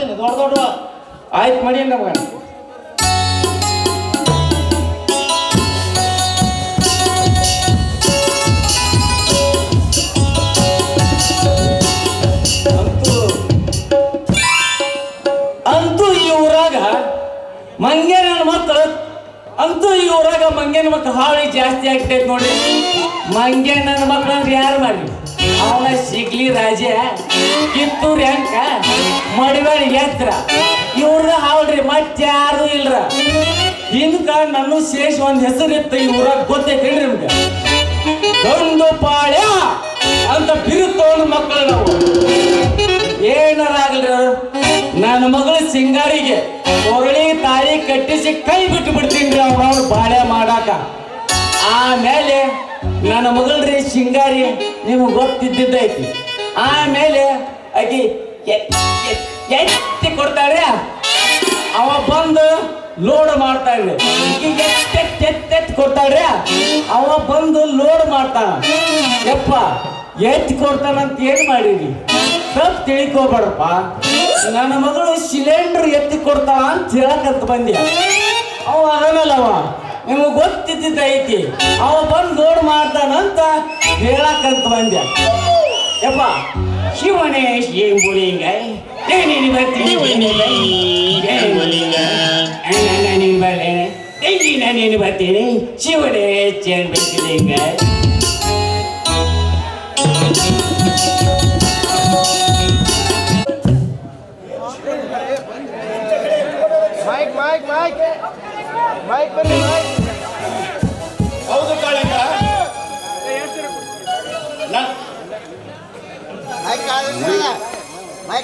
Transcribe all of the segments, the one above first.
ಮಾಡ್ತೀನಿ ದೊಡ್ಡ ದೊಡ್ಡ. ಆಯ್ತು ಮಾಡಿ ನಮಗ. ಅಂತೂ ಈ ಊರಾಗ ಮಂಗ್ಯನ ಮಕ್ಕಳು ಮಂಗ್ಯನ ಮಕ್ಕಳು ಹಾಳಿ ಜಾಸ್ತಿ ಆಗ್ತೈತೆ ನೋಡಿ. ಮಂಗ್ಯ ನನ್ನ ಮಕ್ಕಳು ಅಂದ್ರೆ ಯಾರು ಮಾಡಿ ಅವನ ಸಿಗ್ಲಿ ರಾಜ ಕಿತ್ತೂರು ಅಂಕ ಮಡಿವಾಳಿ ಎತ್ರ ಇವ್ರದ ಹಾವ್ರಿ ಮತ್ತಾರು ಇಲ್ರ. ಹಿಂದ್ಕ ನನ್ನ ಶೇಷ ಒಂದ್ ಹೆಸರಿತ್ತು ಈ ಊರಾಗ ಗೊತ್ತೈತೇನ್ರಿ ನಿಮ್ಗೆ? ಗಂಡು ಪಾಳ್ಯ ಅಂತ ಬಿರುತ್ತವನು ಮಕ್ಕಳು ನಾವು. ಏನಾರಾಗಲ್ರಿ ನನ್ನ ಮಗಳು ಸಿಂಗಾರಿಗೆ ಕೊರಳಿ ತಾಯಿ ಕಟ್ಟಿಸಿ ಕೈ ಬಿಟ್ಟು ಬಿಡ್ತೀನಿ ಅವ್ರವ್ರು ಬಾಳೆ ಮಾಡಾಕ. ಆಮೇಲೆ ನನ್ನ ಮಗಳ್ರಿ ಸಿಂಗಾರಿ ನಿಮ್ಗೆ ಗೊತ್ತಿದ್ದೈತಿ. ಆಮೇಲೆ ಆಕಿ ಎತ್ತಿ ಕೊಡ್ತಾಳೆ, ಅವ ಬಂದು ಲೋಡ್ ಮಾಡ್ತಾಳೆ. ಎತ್ತಿ ಕೊಡ್ತಾಳೆ, ಅವ ಬಂದು ಲೋಡ್ ಮಾಡ್ತಾನ. ಯಪ್ಪ ಎತ್ತಿ ಕೊಡ್ತಾನಂತ ಏನ್ ಮಾಡಿರಿ? ತಪ್ಪು ತಿಳ್ಕೋಬೇಡಪ್ಪ. ನನ್ನ ಮಗಳು ಸಿಲಿಂಡರ್ ಎತ್ತಿ ಕೊಡ್ತಾಳ ಅಂತ ಹೇಳಕಂತ ಬಂದ್ಯ. ಅವ ಅದನ್ನಲ್ಲವ ನಿಮಗೆ ಗೊತ್ತಿದ್ದೈತಿ. ಅವ ಬಂದು ಲೋಡ್ ಮಾಡ್ತಾನಂತ ಹೇಳಕಂತ ಬಂದ್ಯ. ಯಪ್ಪ ಶಿವನೇ ಶಿಂಬುಲಿಂಗ ನೀನು ಬರ್ತೀನಿ ನೀನು ಬರ್ತೀನಿ ಶಿವನೇ ಚೇರ್ಬೇಕಿಲಿಂಗ. ಹೌದು ಕಾಳಿಂಗ,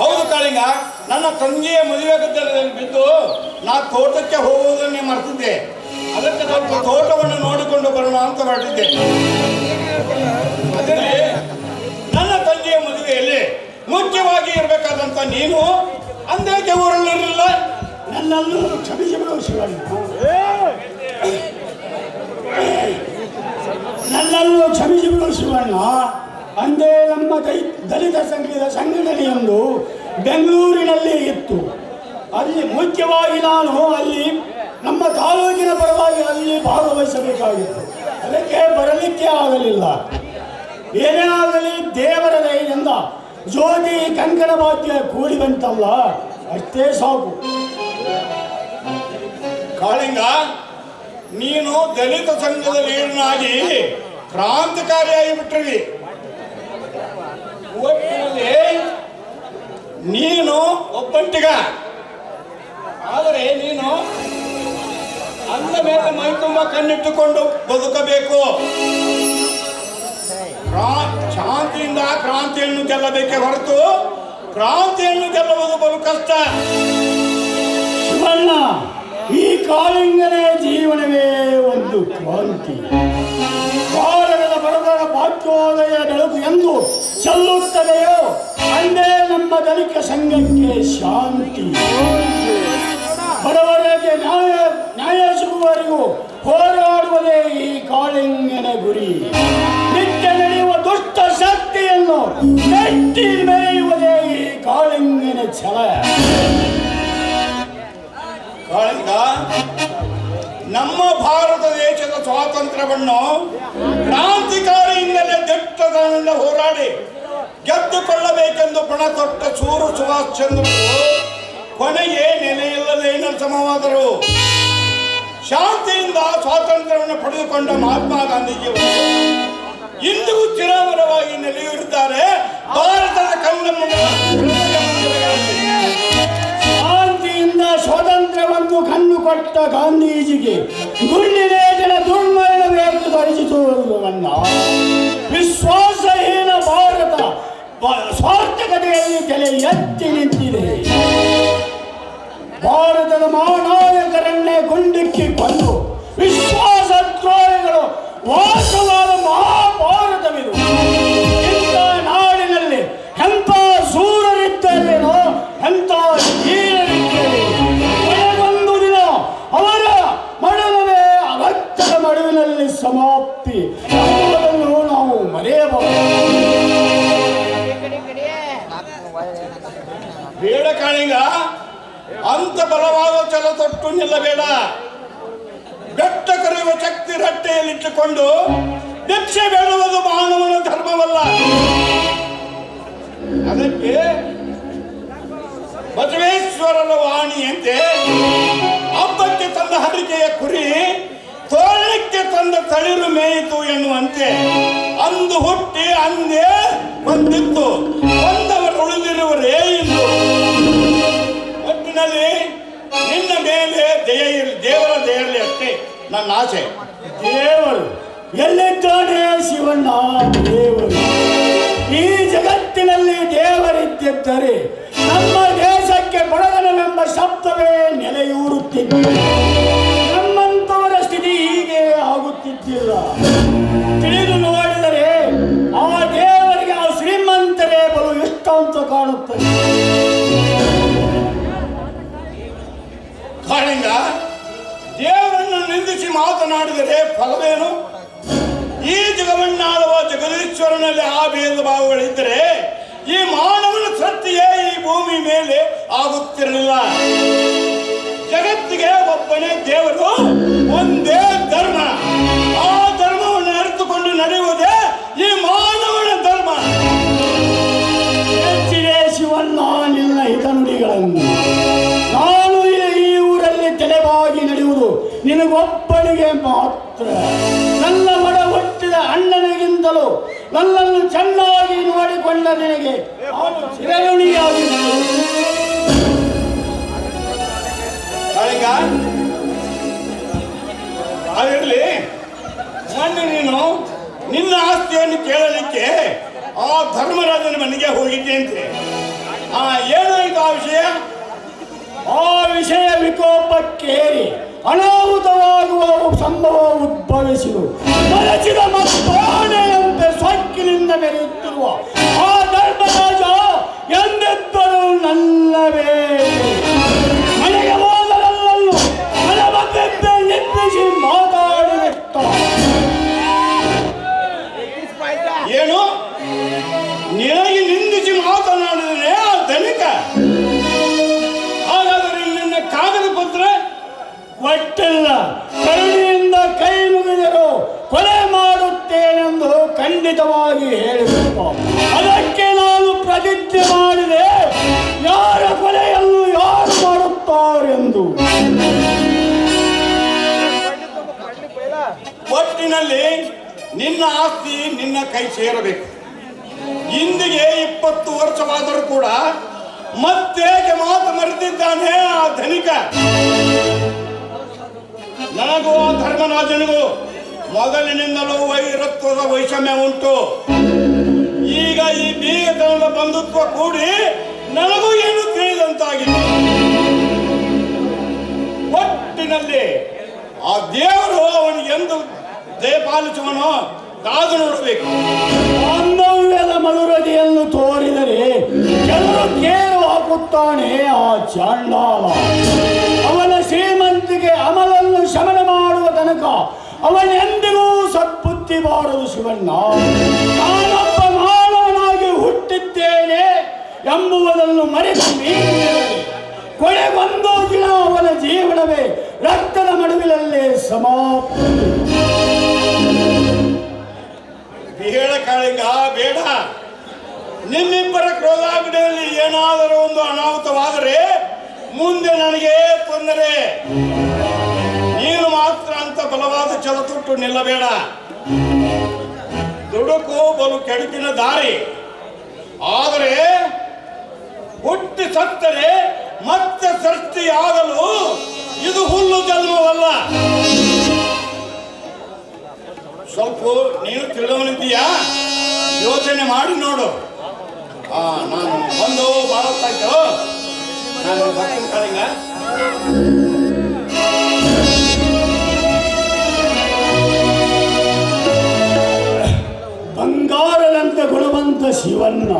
ಹೌದು ಕಾಳಿಂಗ, ನನ್ನ ತಂಗಿಯ ಮದುವೆ ಗದ್ದಲದಲ್ಲಿ ಬಿದ್ದು ನಾ ತೋಟಕ್ಕೆ ಹೋಗುವುದನ್ನೇ ಮರ್ತಿದ್ದೆ. ಅದಕ್ಕೆ ಸ್ವಲ್ಪ ತೋಟವನ್ನು ನೋಡಿಕೊಂಡು ಬರೋಣ ಅಂತ ಹೊರಟಿದ್ದೆ. ಅದರಲ್ಲಿ ನನ್ನ ತಂಗಿಯ ಮದುವೆಯಲ್ಲಿ ಮುಖ್ಯವಾಗಿ ಇರಬೇಕಾದಂತ ನೀನು ಅಂದೇಕೆ ಊರಲ್ಲಿರಲಿಲ್ಲ? ನನ್ನನ್ನು ಕ್ಷಮಿಸಿಬಿಡು ಶಿವಣ್ಣ, ನನ್ನನ್ನು ಕ್ಷಮಿಸಿಬಿಡು ಶಿವಣ್ಣ. ಅಂದೇ ನಮ್ಮ ದಲಿತ ಸಂಘದ ಸಂಘಟನೆಯೊಂದು ಬೆಂಗಳೂರಿನಲ್ಲಿ ಇತ್ತು. ಅಲ್ಲಿ ಮುಖ್ಯವಾಗಿ ನಾನು ಅಲ್ಲಿ ನಮ್ಮ ತಾಲೂಕಿನ ಪರವಾಗಿ ಅಲ್ಲಿ ಭಾಗವಹಿಸಬೇಕಾಗಿತ್ತು. ಅದಕ್ಕೆ ಬರಲಿಕ್ಕೆ ಆಗಲಿಲ್ಲ. ಏನೇ ಆಗಲಿ ದೇವರ ದಯೆಯಿಂದ ಜ್ಯೋತಿ ಕಂಕಣ ಭಾಗ್ಯ ಕೂಡಿ ಬಂತಲ್ಲ, ಅಷ್ಟೇ ಸಾಕು. ಕಾಳಿಂಗ, ನೀನು ದಲಿತ ಸಂಘದ ಲೀಡರ್ನಾಗಿ ಕ್ರಾಂತಿಕಾರಿಯಾಗಿ ಬಿಟ್ಟಿರಿ. ಒಟ್ಟಿನಲ್ಲಿ ನೀನು ಒಬ್ಬಂಟಿಗ. ಆದರೆ ನೀನು ಅಂದ ಮೇಲೆ ಮೈ ತುಂಬ ಕಣ್ಣಿಟ್ಟುಕೊಂಡು ಬದುಕಬೇಕು. ಶಾಂತಿಯಿಂದ ಕ್ರಾಂತಿಯನ್ನು ಗೆಲ್ಲಬೇಕೆ ಹೊರತು ಕ್ರಾಂತಿಯನ್ನು ಗೆಲ್ಲುವುದು ಬಲು ಕಷ್ಟ. ಶಿವಣ್ಣ, ಈ ಕಾಳಿಂಗನೇ ಜೀವನವೇ ಒಂದು ಕ್ರಾಂತಿ. ಭಾರತದ ಬಡವರ ಭಾಗ್ಯೋದಯ ಬೆಳಕು ಎಂದು ಚೆಲ್ಲುತ್ತದೆಯೋ ಅಂದೇ ನಮ್ಮ ದಲಿತ ಸಂಘಕ್ಕೆ ಶಾಂತಿ. ಬಡವರಿಗೆ ನ್ಯಾಯ ಸಿಗುವವರೆಗೂ ಹೋರಾಡುವುದೇ ಈ ಕಾಳಿಂಗನ ಗುರಿ. ನಿತ್ಯ ನಡೆಯುವ ದುಷ್ಟ ಶಕ್ತಿಯನ್ನು ನೆಟ್ಟಿ ಮೆರೆಯುವುದೇ ಈ ಕಾಳಿಂಗನ ಛಲ. ಕಾಳಿಂಗ, ನಮ್ಮ ಭಾರತ ದೇಶದ ಸ್ವಾತಂತ್ರ್ಯವನ್ನು ಕ್ರಾಂತಿಕಾರಿಯಿಂದಲೇ ದಿಟ್ಟತನದಿಂದ ಹೋರಾಡಿ ಗೆದ್ದುಕೊಳ್ಳಬೇಕೆಂದು ಪಣ ತೊಟ್ಟ ಸೂರು ಸುಭಾಷ್ ಚಂದ್ರರು ಕೊನೆಗೆ ನೆಲೆಯಿಲ್ಲದೆ ಸಮವಾದರು. ಶಾಂತಿಯಿಂದ ಸ್ವಾತಂತ್ರ್ಯವನ್ನು ಪಡೆದುಕೊಂಡ ಮಹಾತ್ಮ ಗಾಂಧೀಜಿಯವರು ಇಂದಿಗೂ ಚಿರಮರವಾಗಿ ನೆಲೆಯೂರಿದ್ದಾರೆ ಭಾರತದ ಕಣ್ಣನ್ನು. ಶಾಂತಿಯಿಂದ ಸ್ವಾತಂತ್ರ್ಯವನ್ನು ಕಣ್ಣು ಕೊಟ್ಟ ಗಾಂಧೀಜಿಗೆ ಗುಂಡಿನೇಟನ ದುರ್ಮರಣವೇನು ಧರಿಸಿಸುವುದನ್ನ ವಿಶ್ವಾಸಹೀನ ಭಾರತ ಸ್ವಾರ್ಥಕತೆಯಲ್ಲಿ ತಲೆ ಎತ್ತಿ ನಿಂತಿದೆ. ಭಾರತದ ಮಹಾನಾಯಕರನ್ನೇ ಗುಂಡಿಕ್ಕಿಕೊಂಡು ವಿಶ್ವಾಸದ್ರೋಹಿಗಳು ವಾಸವಾದ ಮಹಾಭಾರತವಿದು. ಇಂಥ ನಾಡಿನಲ್ಲಿ ಎಂಥ ಸೂರರಿದ್ದೇವೇನೋ, ಎಂಥ ಹೀರರಿದ್ದೇವೆ. ಕೊನೆಗೊಂದು ದಿನ ಅವರ ಮಡಲವೇ ಅಗತ್ಯದ ಮಡುವಿನಲ್ಲಿ ಸಮಾಪ್ತಿ ಎಂಬುದನ್ನು ನಾವು ಮರೆಯಬಹುದು. ಬೇಡ ಅಂತ ಬಲವಾದ ಛಲ ತೊಟ್ಟು ನಿಲ್ಲಬೇಡ. ಬೆಟ್ಟ ಕರೆಯುವ ಶಕ್ತಿ ರಟ್ಟೆಯಲ್ಲಿಟ್ಟುಕೊಂಡು ಭಿಕ್ಷೆ ಬೇಡುವುದು ಮಾನವನ ಧರ್ಮವಲ್ಲ. ಅದಕ್ಕೆ ಬಸವೇಶ್ವರರ ವಾಣಿಯಂತೆ ಹಬ್ಬಕ್ಕೆ ತಂದ ಹರಿಕೆಯ ಕುರಿ ತೋರಣಕ್ಕೆ ತಂದ ತಳಿರು ಮೇಯಿತು ಎನ್ನುವಂತೆ ಅಂದು ಹುಟ್ಟಿ ಅಂದೇ ಬಂದಿತ್ತು, ಬಂದವರು ಉಳಿದಿರುವರೇ ಇಂದು. ಒಟ್ಟಿನಲ್ಲಿ ನಿನ್ನ ಮೇಲೆ ದೇವರ ದಯೆಯಲ್ಲಿ ಅಷ್ಟೇ ನನ್ನ ಆಸೆ. ದೇವರು ಎಲ್ಲಿದ್ದಾನೆ ಶಿವಣ್ಣ? ದೇವರು ಈ ಜಗತ್ತಿನಲ್ಲಿ ದೇವರಿದ್ದಿದ್ದರೆ ನಮ್ಮ ದೇಶಕ್ಕೆ ಬಡತನವೆಂಬ ಶಬ್ದವೇ ನೆಲೆಯೂರುತ್ತಿತ್ತು. ನಮ್ಮಂತವರ ಸ್ಥಿತಿ ಹೀಗೆ ಆಗುತ್ತಿದ್ದಿಲ್ಲ. ತಿಳಿದು ನೋಡಿದರೆ ಆ ದೇವರಿಗೆ ಆ ಶ್ರೀಮಂತರೇ ಬಲು ಇಷ್ಟ ಅಂತ ಕಾಣುತ್ತದೆ. ಕಾಳಿಂಗ, ದೇವರನ್ನು ನಿಂದಿಸಿ ಮಾತನಾಡಿದರೆ ಫಲವೇನು? ಈ ಜಗವನ್ನಾಳುವ ಜಗದೀಶ್ವರನಲ್ಲಿ ಆ ಭೇದ ಭಾವಗಳಿದ್ದರೆ ಈ ಮಾನವನ ಸೃಷ್ಟಿಯೇ ಈ ಭೂಮಿ ಮೇಲೆ ಆಗುತ್ತಿರಲಿಲ್ಲ. ಜಗತ್ತಿಗೆ ಒಬ್ಬನೇ ದೇವರು, ಒಂದೇ ಧರ್ಮ. ಆ ಧರ್ಮವನ್ನು ಅರಿತುಕೊಂಡು ನಡೆಯುವುದೇ ಈ ಮಾನವನ ಧರ್ಮ. ಹೆಚ್ಚಿದೆ ಶಿವಣ್ಣ ನಿನ್ನ ಹಿತನುಡಿಗಳನ್ನು. ನಾನು ಈ ಊರಲ್ಲಿ ತಲೆಬಾಗಿ ನಡೆಯುವುದು ನಿನಗೊಬ್ಬನಿಗೆ ಮಾತ್ರ. ನನ್ನ ಒಡ ಹುಟ್ಟಿದ ಅಣ್ಣನಿಗಿಂತಲೂ ನನ್ನನ್ನು ಚೆನ್ನಾಗಿ ನೋಡಿಕೊಂಡ ನಿನಗೆ ಚಿರಋಣಿಯಾಗಿದೆ. ಕಾಳಿಂಗ, ಅದಿರಲಿ, ಮೊನ್ನೆ ನೀನು ನಿನ್ನ ಆಸ್ತಿಯನ್ನು ಕೇಳಲಿಕ್ಕೆ ಆ ಧರ್ಮರಾಜನ ಮನೆಗೆ ಹೋಗಿದ್ದೆ ಅಂತೆ. ಏನಾಯ್ತು ಆ ವಿಷಯ? ಆ ವಿಷಯ ವಿಕೋಪಕ್ಕೇರಿ ಅನಾಹುತವಾಗುವ ಸಂಭವ ಉದ್ಭವಿಸಿತು. ಮಲಚಿದ ಮತ್ತಾನೆಯಂತೆ ಸೊಕ್ಕಿನಿಂದ ಬೆರೆಯುತ್ತಿರುವ ಆ ಧರ್ಮರಾಜ ಎಂದೆದ್ದರೂ ನಲ್ಲವೇ. ಮನೆಗೆ ಹೋದರೆಲ್ಲರೂ ಮನ ಬಂದದ್ದೇ ನಿಲ್ಲಿಸಿ ಮಾತಾಡಿಬಿಟ್ಟ. ಏನು ನಿನಗೆ ನಿಂದಿಸಿ ಮಾತನಾಡಿದರೆ ಆ ಧನಿಕ? ಹಾಗಾದರೆ ನಿನ್ನ ಕಾಗದ ಪತ್ರ ಒಟ್ಟಿಲ್ಲ. ಕರುಣೆಯಿಂದ ಕೈ ಮುಗಿದರು ಕೊಲೆ ಮಾಡುತ್ತೇನೆಂದು ಖಂಡಿತವಾಗಿ ಹೇಳಿಬಿಟ್ಟು ಅದಕ್ಕೆ ನಾನು ಪ್ರತಿಜ್ಞೆ ಮಾಡಿದೆ, ಯಾರ ಕೊಲೆಯನ್ನು ಯಾರು ಮಾಡುತ್ತಾರೆಂದು. ಒಟ್ಟಿನಲ್ಲಿ ನಿನ್ನ ಆಸ್ತಿ ನಿನ್ನ ಕೈ ಸೇರಬೇಕು. ಇಂದಿಗೆ 20 ವರ್ಷವಾದರೂ ಕೂಡ ಮತ್ತೇಕೆ ಮಾತು ಮರೆತಿದ್ದಾನೆ ಆ ಧನಿಕ? ನನಗೂ ಆ ಧರ್ಮರಾಜನಿಗೂ ಮೊದಲಿನಿಂದಲೂ ವೈರತ್ವದ ವೈಷಮ್ಯ ಉಂಟು. ಈಗ ಈ ಬೀಗತನದ ಬಂಧುತ್ವ ಕೂಡಿ ನನಗೂ ಏನು ತಿಳಿದಂತಾಗಿದೆ. ಒಟ್ಟಿನಲ್ಲಿ ಆ ದೇವರು ಅವನಿಗೆ ಎಂದು ದಯಪಾಲಿಸುವನೋ ಕಾದು ನೋಡಬೇಕು. ಬಾಂಧವ್ಯದ ಮಧುರತೆಯನ್ನು ತೋರಿದರೆ ಕೆಲವರು ಕೇಳು ಹಾಕುತ್ತಾನೆ ಆ ಚಾಂಡಾಲ. ಅವನ ಶ್ರೀಮಂತಿಗೆ ಅಮಲನ್ನು ಶಮನ ಮಾಡುವ ತನಕ ಅವನೆಂದಿಗೂ ಸದ್ಬುದ್ಧಿ ಬಾರದು ಶಿವಣ್ಣ. ನಾನೊಬ್ಬ ಮಾನವನಾಗಿ ಹುಟ್ಟಿದ್ದೇನೆ ಎಂಬುವುದನ್ನು ಮರೆತು ಕೊನೆಗೊಂದು ದಿನ ಅವನ ಜೀವನವೇ ರಕ್ತದ ಮಡುವಿನಲ್ಲೇ ಸಮಾಪ್ತಿ. ಬೇಡ ಕಾಳಿಂಗ, ಬೇಡ. ನಿಮ್ಮಿಬ್ಬರ ಕ್ರೋಧಾಗ್ನಿಯಲ್ಲಿ ಏನಾದರೂ ಒಂದು ಅನಾಹುತವಾದರೆ ಮುಂದೆ ನನಗೆ ತೊಂದರೆ. ನೀನು ಮಾತ್ರ ಅಂತ ಬಲವಾದ ಛಲ ತೊಟ್ಟು ನಿಲ್ಲಬೇಡ. ದುಡುಕು ಬಲು ಕೆಡುಕಿನ ದಾರಿ. ಆದರೆ ಹುಟ್ಟಿ ಸತ್ತರೆ ಮತ್ತೆ ಸೃಷ್ಟಿಯಾಗಲು ಇದು ಹುಲ್ಲು ಜನ್ಮವಲ್ಲ. ಸ್ವಲ್ಪ ನೀನು ತಿಳಿದವನಿದ್ದೀಯಾ? ಯೋಚನೆ ಮಾಡಿ ನೋಡು. ನಾನು ಬಂದು ಬಹಳ ಹೊತ್ತಾಯ್ತು. ನಾನು ಬರ್ತೀನಿ ಕಾಳಿಂಗ. ಬಂಗಾರದಂತ ಗುಣವಂತ ಶಿವಣ್ಣ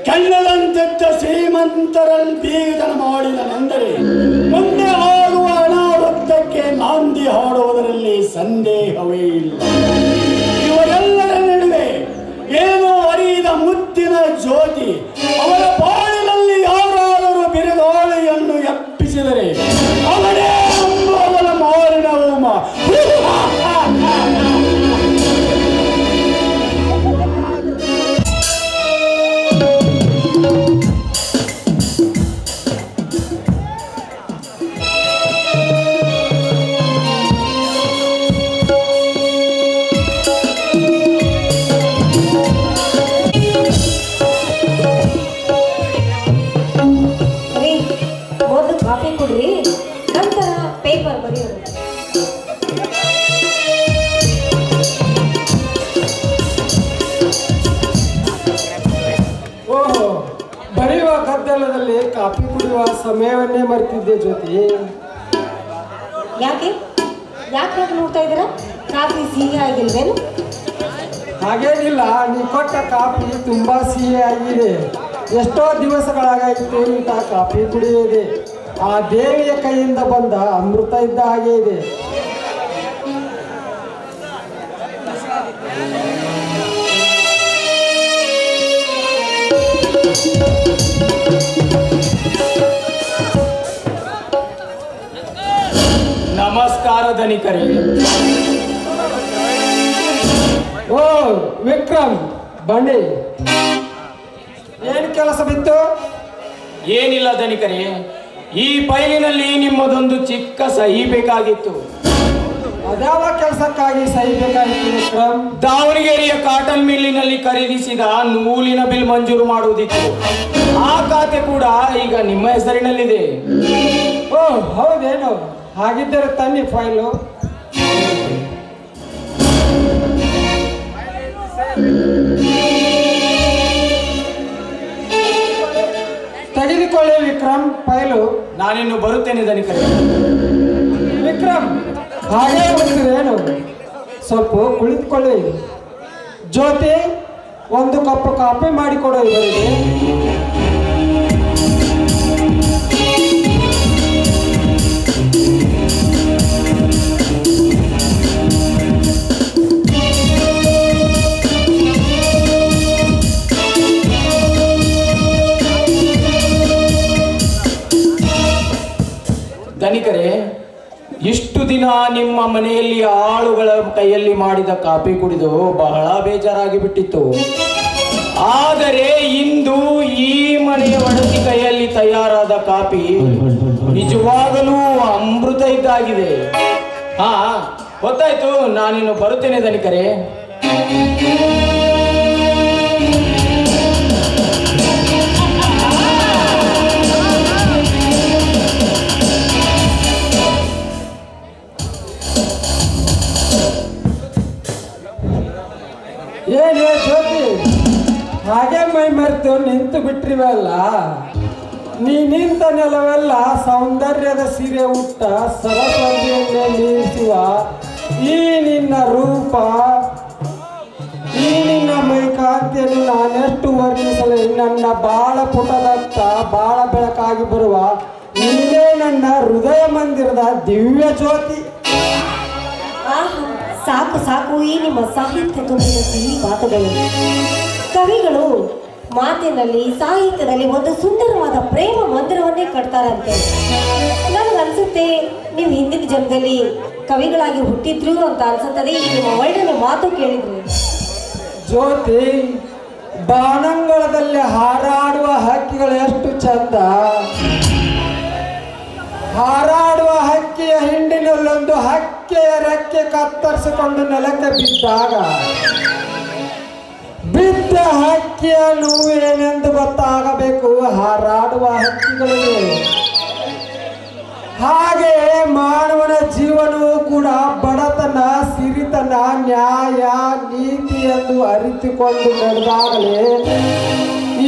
ಕಣ್ಣದಂತಿದ್ದ ಶ್ರೀಮಂತರಲ್ಲಿ ಬೀಗತನ ಮಾಡಿದನೆಂದರೆ ಮುಂದೆ ಆಗುವ ಅನಾಹುತಕ್ಕೆ ನಾಂದಿ ಹಾಡುವುದರಲ್ಲಿ ಸಂದೇಹವೇ ಇಲ್ಲ. ಇವರೆಲ್ಲರ ನಡುವೆ ಏನೋ ಅರಿಯದ ಮುತ್ತಿನ ಜ್ಯೋತಿ ಅವರ ಬಾಳಿನಲ್ಲಿ ಯಾರಾದರೂ ಬಿರಿದೋ ಕಾಫಿ ಕುಡ್ರಿ, ನಂತರ ಪೇಪರ್ ಬರೆಯೋದು. ಓಹೋ, ಬರೆಯುವ ಗದ್ದಲದಲ್ಲಿ ಕಾಫಿ ಕುಡಿಯುವ ಸಮಯವನ್ನೇ ಮರೆತಿದ್ದೆ ಜ್ಯೋತಿ. ಯಾಕೆ ಯಾಕೆ ನೋಡ್ತಾ ಇದ್ದೀರಾ? ಕಾಫಿ ಸಿಹಿ ಆಗಿಲ್ವೇನು? ಹಾಗೇನಿಲ್ಲ, ನೀ ಕೊಟ್ಟ ಕಾಫಿ ತುಂಬಾ ಸಿಹಿ ಆಗಿದೆ. ಎಷ್ಟೋ ದಿವಸಗಳಾಗಾಯಿತು ಇಂಥ ಕಾಫಿ ಕುಡಿಯುವುದೇ. ಆ ದೇವಿಯ ಕೈಯಿಂದ ಬಂದ ಅಮೃತ ಇದ್ದ ಹಾಗೆ ಇದೆ. ನಮಸ್ಕಾರ ಧನಿಕರೇ. ಓ ವಿಕ್ರಮ್, ಬನ್ನಿ. ಏನು ಕೆಲಸ ಬಿತ್ತು? ಏನಿಲ್ಲ ಧನಿಕರೇ, ಈ ಫೈಲಿನಲ್ಲಿ ನಿಮ್ಮದೊಂದು ಚಿಕ್ಕ ಸಹಿ ಬೇಕಾಗಿತ್ತು. ಅದ್ಯಾವ ಕೆಲಸಕ್ಕಾಗಿ ಸಹಿ ಬೇಕಾಗಿತ್ತು ವಿಕ್ರಮ್? ದಾವಣಗೆರೆಯ ಕಾಟನ್ ಮಿಲ್ಲಿನಲ್ಲಿ ಖರೀದಿಸಿದ ನೂಲಿನ ಬಿಲ್ ಮಂಜೂರು ಮಾಡುವುದಿತ್ತು. ಆ ಖಾತೆ ಕೂಡ ಈಗ ನಿಮ್ಮ ಹೆಸರಿನಲ್ಲಿದೆ. ಓ ಹೌದೇನು? ಹಾಗಿದ್ದರೆ ತನ್ನಿ ಫೈಲು. ತೆಗೆದುಕೊಳ್ಳಿ ವಿಕ್ರಮ್ ಫೈಲು. ನಾನಿನ್ನು ಬರುತ್ತೇನೆ ಧನಿಕರೇ. ವಿಕ್ರಮ್ ಹಾಗೇ ಬರ್ತೀರೇನು? ಸ್ವಲ್ಪ ಕುಳಿತುಕೊಳ್ಳಿ. ಜ್ಯೋತಿ, ಒಂದು ಕಪ್ ಕಾಫಿ ಮಾಡಿಕೊಡು ಇವರಿಗೆ. ಧನಿಕರೇ, ಇಷ್ಟು ದಿನ ನಿಮ್ಮ ಮನೆಯಲ್ಲಿ ಆಳುಗಳ ಕೈಯಲ್ಲಿ ಮಾಡಿದ ಕಾಫಿ ಕುಡಿದು ಬಹಳ ಬೇಜಾರಾಗಿ ಬಿಟ್ಟಿತ್ತು. ಆದರೆ ಇಂದು ಈ ಮನೆಯ ಒಡತಿ ಕೈಯಲ್ಲಿ ತಯಾರಾದ ಕಾಫಿ ನಿಜವಾಗಲೂ ಅಮೃತ ಇದ್ದಾಗಿದೆ. ಹಾ, ಗೊತ್ತಾಯ್ತು. ನಾನಿನ್ನು ಬರುತ್ತೇನೆ ಧನಿಕರೇ. ಏನೇ ಜ್ಯೋತಿ, ಹಾಗೆ ಮೈ ಮರೆತು ನಿಂತು ಬಿಟ್ರಿವಲ್ಲ. ನೀ ನಿಂತ ನೆಲವೆಲ್ಲ ಸೌಂದರ್ಯದ ಸೀರೆ ಉಟ್ಟ ಸರಸ್ವತಿಯನ್ನೇ ಮೀರಿಸುವ ಈ ನಿನ್ನ ರೂಪ, ಈ ನಿನ್ನ ಮೈಕಾಂತಿಯನ್ನು ನಾನೆಷ್ಟು ವರ್ಣಿಸಲು. ನನ್ನ ಬಾಳ ಪುಟದತ್ತ ಬಾಳ ಬೆಳಕಾಗಿ ಬರುವ ನೀನೇ ನನ್ನ ಹೃದಯ ಮಂದಿರದ ದಿವ್ಯ ಜ್ಯೋತಿ. ಆಹಾ, ಸಾಕು ಸಾಕು ಈ ನಿಮ್ಮ ಸಾಹಿತ್ಯ ತುಂಬಿದ ಸಿಹಿ ಮಾತುಗಳು. ಕವಿಗಳು ಮಾತಿನಲ್ಲಿ ಸಾಹಿತ್ಯದಲ್ಲಿ ಒಂದು ಸುಂದರವಾದ ಪ್ರೇಮ ಮಂದಿರವನ್ನೇ ಕಟ್ತಾರಂತೆ. ನನಗನ್ಸುತ್ತೆ ನೀವು ಹಿಂದಿನ ಜನ್ಮದಲ್ಲಿ ಕವಿಗಳಾಗಿ ಹುಟ್ಟಿದ್ರು ಅಂತ ಅನ್ಸುತ್ತದೆ ಈ ನಿಮ್ಮ ಒಳ್ಳೆಯ ಮಾತು ಕೇಳಿದ್ರು. ಜ್ಯೋತಿ, ಬಾನಂಗಳದಲ್ಲಿ ಹಾರಾಡುವ ಹಕ್ಕಿಗಳು ಎಷ್ಟು ಚಂದ. ಹಾರಾಡುವ ಹಕ್ಕಿಯ ಹಿಂಡಿನಲ್ಲೊಂದು ಹಕ್ಕಿಯ ರೆಕ್ಕೆ ಕತ್ತರಿಸಿಕೊಂಡು ನೆಲಕ್ಕೆ ಬಿದ್ದಾಗ ಬಿದ್ದ ಹಕ್ಕಿಯ ನೋವೇನೆಂದು ಗೊತ್ತಾಗಬೇಕು ಹಾರಾಡುವ ಹಕ್ಕಿಗಳಿಗೆ. ಹಾಗೆ ಮಾನವನ ಜೀವನವೂ ಕೂಡ ಬಡತನ, ಸಿರಿತನ, ನ್ಯಾಯ, ನೀತಿ ಎಂದು ಅರಿತುಕೊಂಡು ನಡೆದಾಗಲೇ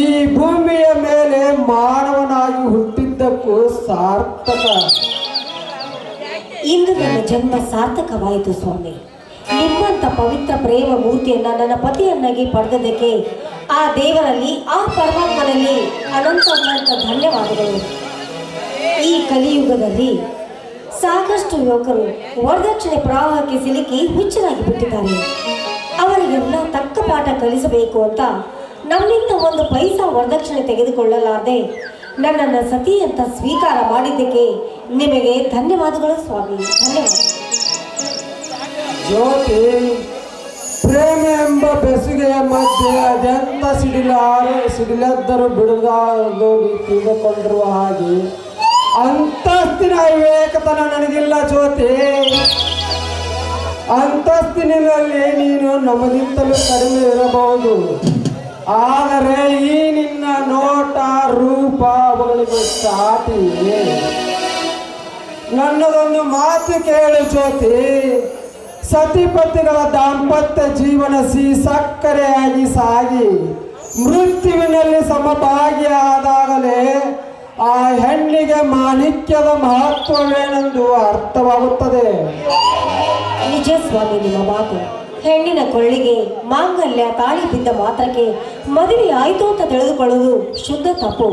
ಈ ಭೂಮಿಯ ಮೇಲೆ ಮಾನವನಾಗಿ ಹುಟ್ಟಿದ್ದಕ್ಕೂ ಸಾರ್ಥಕ. ಇಂದು ನನ್ನ ಜನ್ಮ ಸಾರ್ಥಕವಾಯಿತು ಸ್ವಾಮಿ. ನಿಮ್ಮಂತ ಪವಿತ್ರ ಪ್ರೇಮ ಮೂರ್ತಿಯನ್ನ ನನ್ನ ಪತಿಯನ್ನಾಗಿ ಪಡೆದದಕ್ಕೆ ಆ ದೇವರಲ್ಲಿ, ಆ ಪರಮಾತ್ಮನಲ್ಲಿ ಅನಂತ ಅನಂತ ಧನ್ಯವಾದಗಳು. ಈ ಕಲಿಯುಗದಲ್ಲಿ ಸಾಕಷ್ಟು ಯುವಕರು ವರದಕ್ಷಿಣೆ ಪ್ರವಾಹಕ್ಕೆ ಸಿಲುಕಿ ಹುಚ್ಚರಾಗಿ ಬಿಟ್ಟಿದ್ದಾರೆ. ಅವರಿಗೆಲ್ಲ ತಕ್ಕ ಪಾಠ ಕಲಿಸಬೇಕು ಅಂತ ನಮ್ಮಿಂದ ಒಂದು ಪೈಸಾ ವರದಕ್ಷಿಣೆ ತೆಗೆದುಕೊಳ್ಳಲಾರದೆ ನನ್ನನ್ನು ಸತಿ ಅಂತ ಸ್ವೀಕಾರ ಮಾಡಿದ್ದಕ್ಕೆ ನಿಮಗೆ ಧನ್ಯವಾದಗಳು ಸ್ವಾಮಿ, ಧನ್ಯವಾದ. ಜ್ಯೋತಿ, ಪ್ರೇಮ ಎಂಬ ಬೆಸುಗೆಯ ಮಧ್ಯೆ ಅದೆಂತ ಸಿಡಿಲೆದ್ದರೂ ಬಿಡದಾದು ತಿಳಿದುಕೊಂಡಿರುವ ಹಾಗೆ ಅಂತಸ್ತಿನ ವಿವೇಕತನ ನನಗಿಲ್ಲ ಜ್ಯೋತಿ. ಅಂತಸ್ತಿನಲ್ಲಿ ನೀನು ನಮಗಿಂತಲೂ ಕಡಿಮೆ ಇರಬಹುದು, ಆದರೆ ಈ ನಿನ್ನ ನೋಟ, ರೂಪ ಅವುಗಳಿಗೆ ಸಾಟಿ. ನನ್ನದೊಂದು ಮಾತು ಕೇಳು ಜ್ಯೋತಿ. ಸತಿಪತಿಗಳ ದಾಂಪತ್ಯ ಜೀವನ ಸಕ್ಕರೆಯಾಗಿ ಸಾಗಿ ಮೃತ್ಯುವಿನಲ್ಲಿ ಸಮಭಾಗಿಯಾದಾಗಲೇ ಆ ಹೆಣ್ಣಿಗೆ ಮಾಣಿಕ್ಯದ ಮಹತ್ವವೇನೆಂದು ಅರ್ಥವಾಗುತ್ತದೆ. ನಿಜ ಸ್ವಾಮಿ ನಿಮ್ಮ ಮಾತು. ಹೆಣ್ಣಿನ ಕೊಳ್ಳಿಗೆ ಮಾಂಗಲ್ಯ ತಾಳಿ ಬಿದ್ದ ಮಾತ್ರಕ್ಕೆ ಮದುವೆ ಆಯಿತು ಅಂತ ತಿಳಿದುಕೊಳ್ಳುವುದು ಶುದ್ಧ ತಪ್ಪು.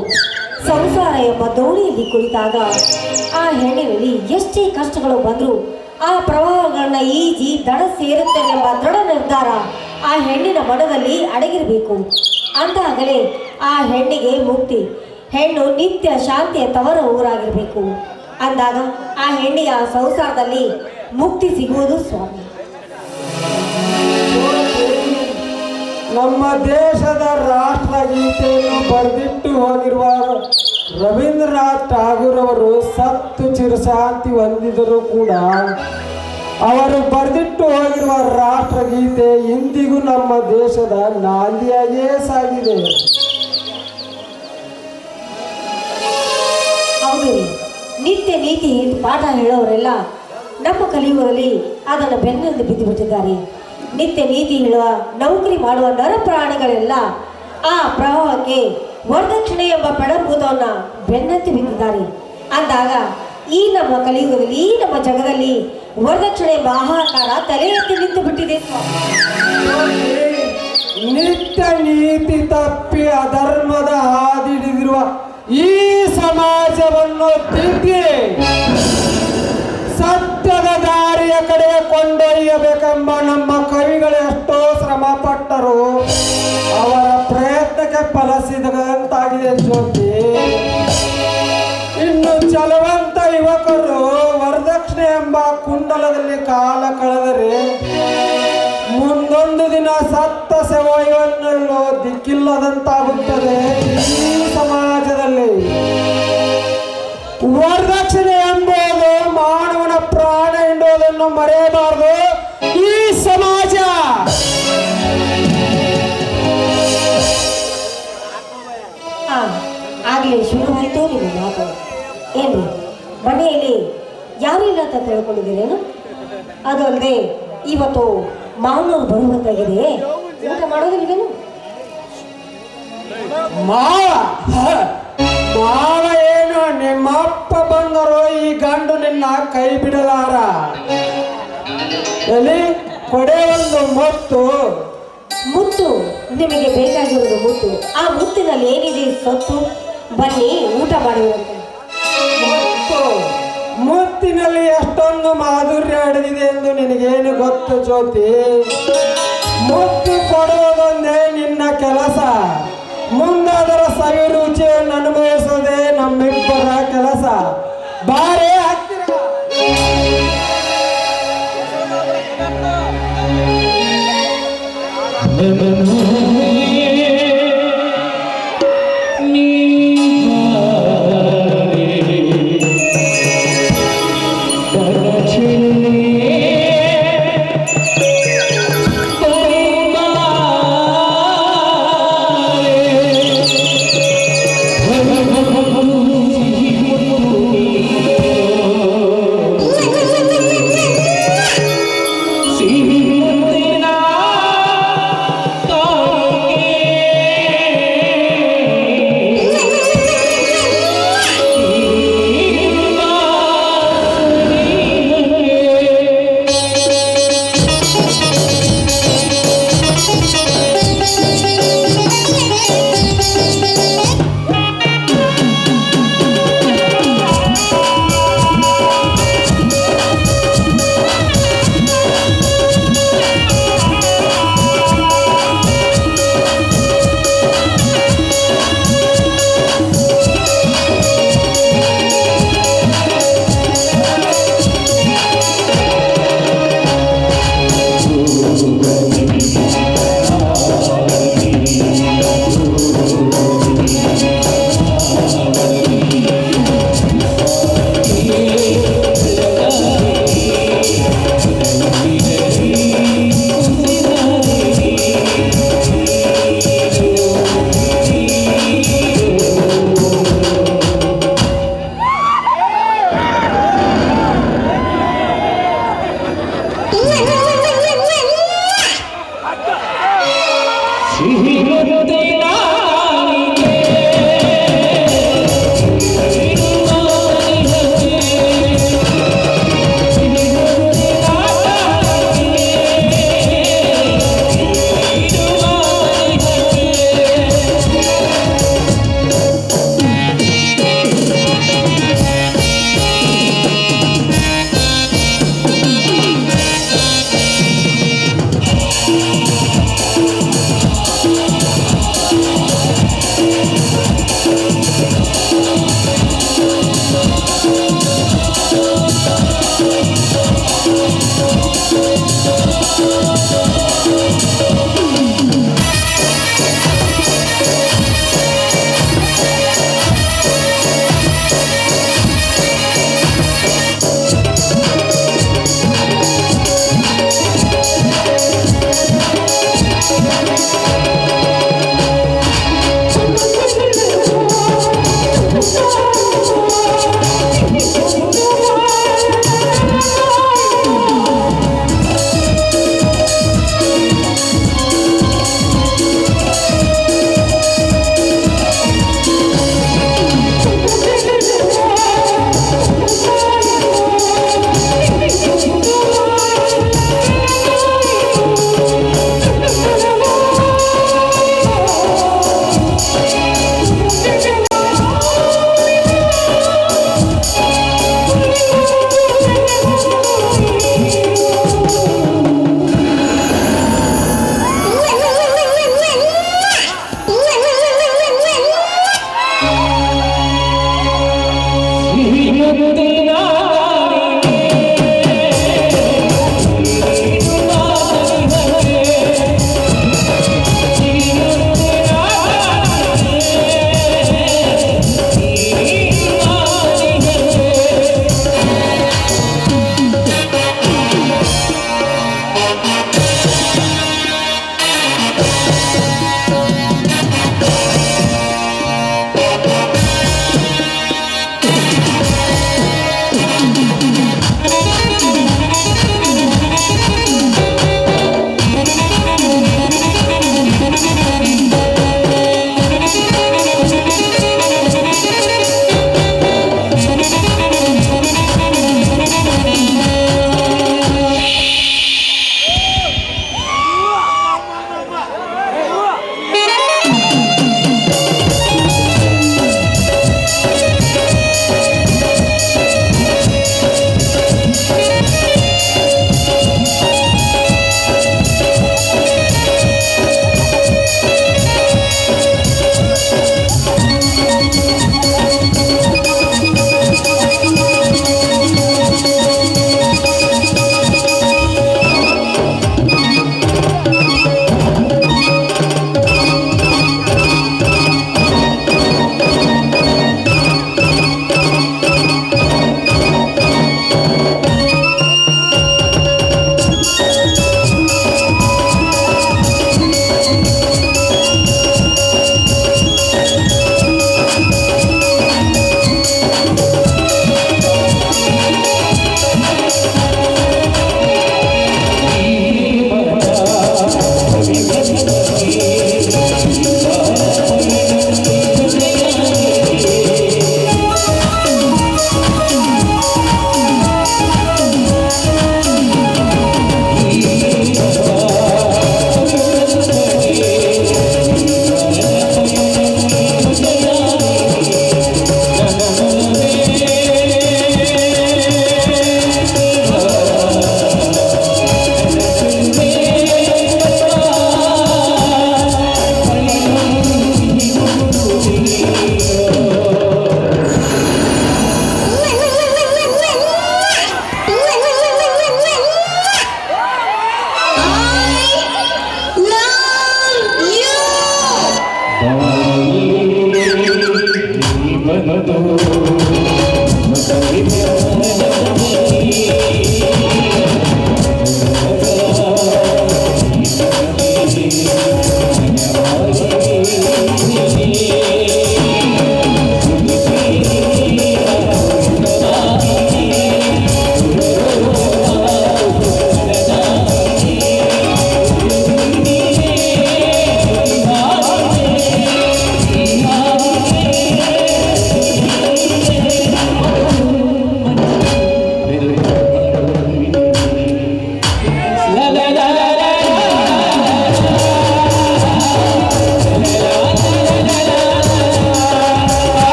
ಸಂಸಾರ ಎಂಬ ದೋಣಿಯಲ್ಲಿ ಕುಳಿತಾಗ ಆ ಹೆಣ್ಣಿನಲ್ಲಿ ಎಷ್ಟೇ ಕಷ್ಟಗಳು ಬಂದರೂ ಆ ಪ್ರವಾಹಗಳನ್ನ ಈಜಿ ದಡ ಸೇರುತ್ತೇನೆಂಬ ದೃಢ ನಿರ್ಧಾರ ಆ ಹೆಣ್ಣಿನ ಮನದಲ್ಲಿ ಅಡಗಿರಬೇಕು. ಅಂದಾಗಲೇ ಆ ಹೆಣ್ಣಿಗೆ ಮುಕ್ತಿ. ಹೆಣ್ಣು ನಿತ್ಯ ಶಾಂತಿಯ ತವರ ಊರಾಗಿರಬೇಕು. ಅಂದಾಗ ಆ ಹೆಣ್ಣಿಗೆ ಆ ಸಂಸಾರದಲ್ಲಿ ಮುಕ್ತಿ ಸಿಗುವುದು ಸ್ವಾಮಿ. ನಮ್ಮ ದೇಶದ ರಾಷ್ಟ್ರಗೀತೆಯನ್ನು ಬರೆದಿಟ್ಟು ಹೋಗಿರುವ ರವೀಂದ್ರನಾಥ್ ಠಾಗೂರ್ ಅವರು ಸತ್ತು ಚಿರಶಾಂತಿ ಹೊಂದಿದರೂ ಕೂಡ ಅವರು ಬರೆದಿಟ್ಟು ಹೋಗಿರುವ ರಾಷ್ಟ್ರಗೀತೆ ಇಂದಿಗೂ ನಮ್ಮ ದೇಶದ ನಾಂದಿಯಾಗಿಯೇ ಸಾಗಿದೆ. ಹೌದು, ನಿತ್ಯ ನೀತಿ ಪಾಠ ಹೇಳೋರೆಲ್ಲ ನಮ್ಮ ಕಲಿಯುಗದಲ್ಲಿ ಅದನ್ನು ಬೆನ್ನೆಂದು ಬಿದ್ದು ಬಿಟ್ಟಿದ್ದಾರೆ. ನಿತ್ಯ ನೀತಿ ಹೇಳುವ ನೌಕರಿ ಮಾಡುವ ನರ ಪ್ರಾಣಿಗಳೆಲ್ಲ ಆ ಪ್ರವಾಹಕ್ಕೆ ವರದಕ್ಷಿಣೆ ಎಂಬ ಪೆಡಂಬೂತವನ್ನು ಬೆನ್ನತ್ತಿ ಬಿದ್ದಿದ್ದಾರೆ. ಅಂದಾಗ ಈ ನಮ್ಮ ಕಲಿಯುಗದಲ್ಲಿ ಈ ನಮ್ಮ ಜಗದಲ್ಲಿ ವರದಕ್ಷಿಣೆ ಎಂಬ ಆಹಾಕಾರ ತಲೆ ಎತ್ತಿ ನಿಂತು ಬಿಟ್ಟಿದೆ. ನಿತ್ಯ ನೀತಿ ತಪ್ಪಿ ಅಧರ್ಮದ ಹಾದಿಡಿದಿರುವ ಈ ಸಮಾಜವನ್ನು ತಿದ್ದಿ ಸತ್ಯದ ದಾರಿಯ ಕಡೆ ಕೊಂಡೊಯ್ಯಬೇಕೆಂಬ ನಮ್ಮ ಕವಿಗಳು ಎಷ್ಟೋ ಶ್ರಮ ಪಟ್ಟರು. ಅವರ ಪ್ರಯತ್ನಕ್ಕೆ ಫಲ ಸಿಗದಂತಾಗಿದೆ ಜ್ಯೋತಿ. ಇನ್ನು ಚಲವಂತ ಯುವಕರು ವರದಕ್ಷಿಣೆ ಎಂಬ ಕುಂಡಲದಲ್ಲಿ ಕಾಲ ಕಳೆದರೆ ಮುಂದೊಂದು ದಿನ ಸತ್ತ ಸೆವೆಯನ್ನಲ್ಲೂ ದಿಕ್ಕಿಲ್ಲದಂತಾಗುತ್ತದೆ. ಈ ಸಮಾಜದಲ್ಲಿ ವರದಕ್ಷಿಣೆ ಎಂಬುದು ಮಾನವನ ಪ್ರಾಣ ಎಂಬುದನ್ನು ಮರೆಯಬಾರದು ಈ ಸಮಾಜ. ಆಗಲೇ ಶುರುವಾಯಿತು ನಿಮ್ಮ ಮಾತು. ಏನ್ರಿ ಮನೆಯಲ್ಲಿ ಯಾರು ಇಲ್ಲ ಅಂತ ತಿಳ್ಕೊಂಡಿದ್ದೀರೇನು? ಅದು ಅಲ್ಲದೆ ಇವತ್ತು ಮಾವನವ್ರು ಬರುವಂತಾಗಿದೆ. ಊಟ ಮಾಡೋದಿಲ್ವೇನು? ಮಾವ ಏನು ನಿಮ್ಮಪ್ಪ ಬಂದರು ಈ ಗಂಡು ನಿನ್ನ ಕೈ ಬಿಡಲಾರ. ಎಲ್ಲಿ ಕೊಡೆ ಒಂದು ಮುತ್ತು ನಿಮಗೆ ಬೇಕಾಗಿರೋದು ಮುತ್ತು. ಆ ಮುತ್ತಿನಲ್ಲಿ ಏನಿದೆ ಸೊತ್ತು, ಬನ್ನಿ ಊಟ ಮಾಡುವಂತೆ. ಮುತ್ತಿನಲ್ಲಿ ಎಷ್ಟೊಂದು ಮಾಧುರ್ಯ ಅಡಗಿದೆ ಎಂದು ನಿನಗೇನು ಗೊತ್ತು ಜ್ಯೋತಿ? ಮುತ್ತು ಕೊಡುವುದೊಂದೇ ನಿನ್ನ ಕೆಲಸ. ಮುಂದಾದರ ಸವಿ ರುಚಿಯನ್ನು ಅನುಭವಿಸೋದೇ ನಮ್ಮಿಬ್ಬರ ಕೆಲಸ. ಬಾರೇ ಹತ್ತಿರ. ಶ್ರೀಮಂತಿನ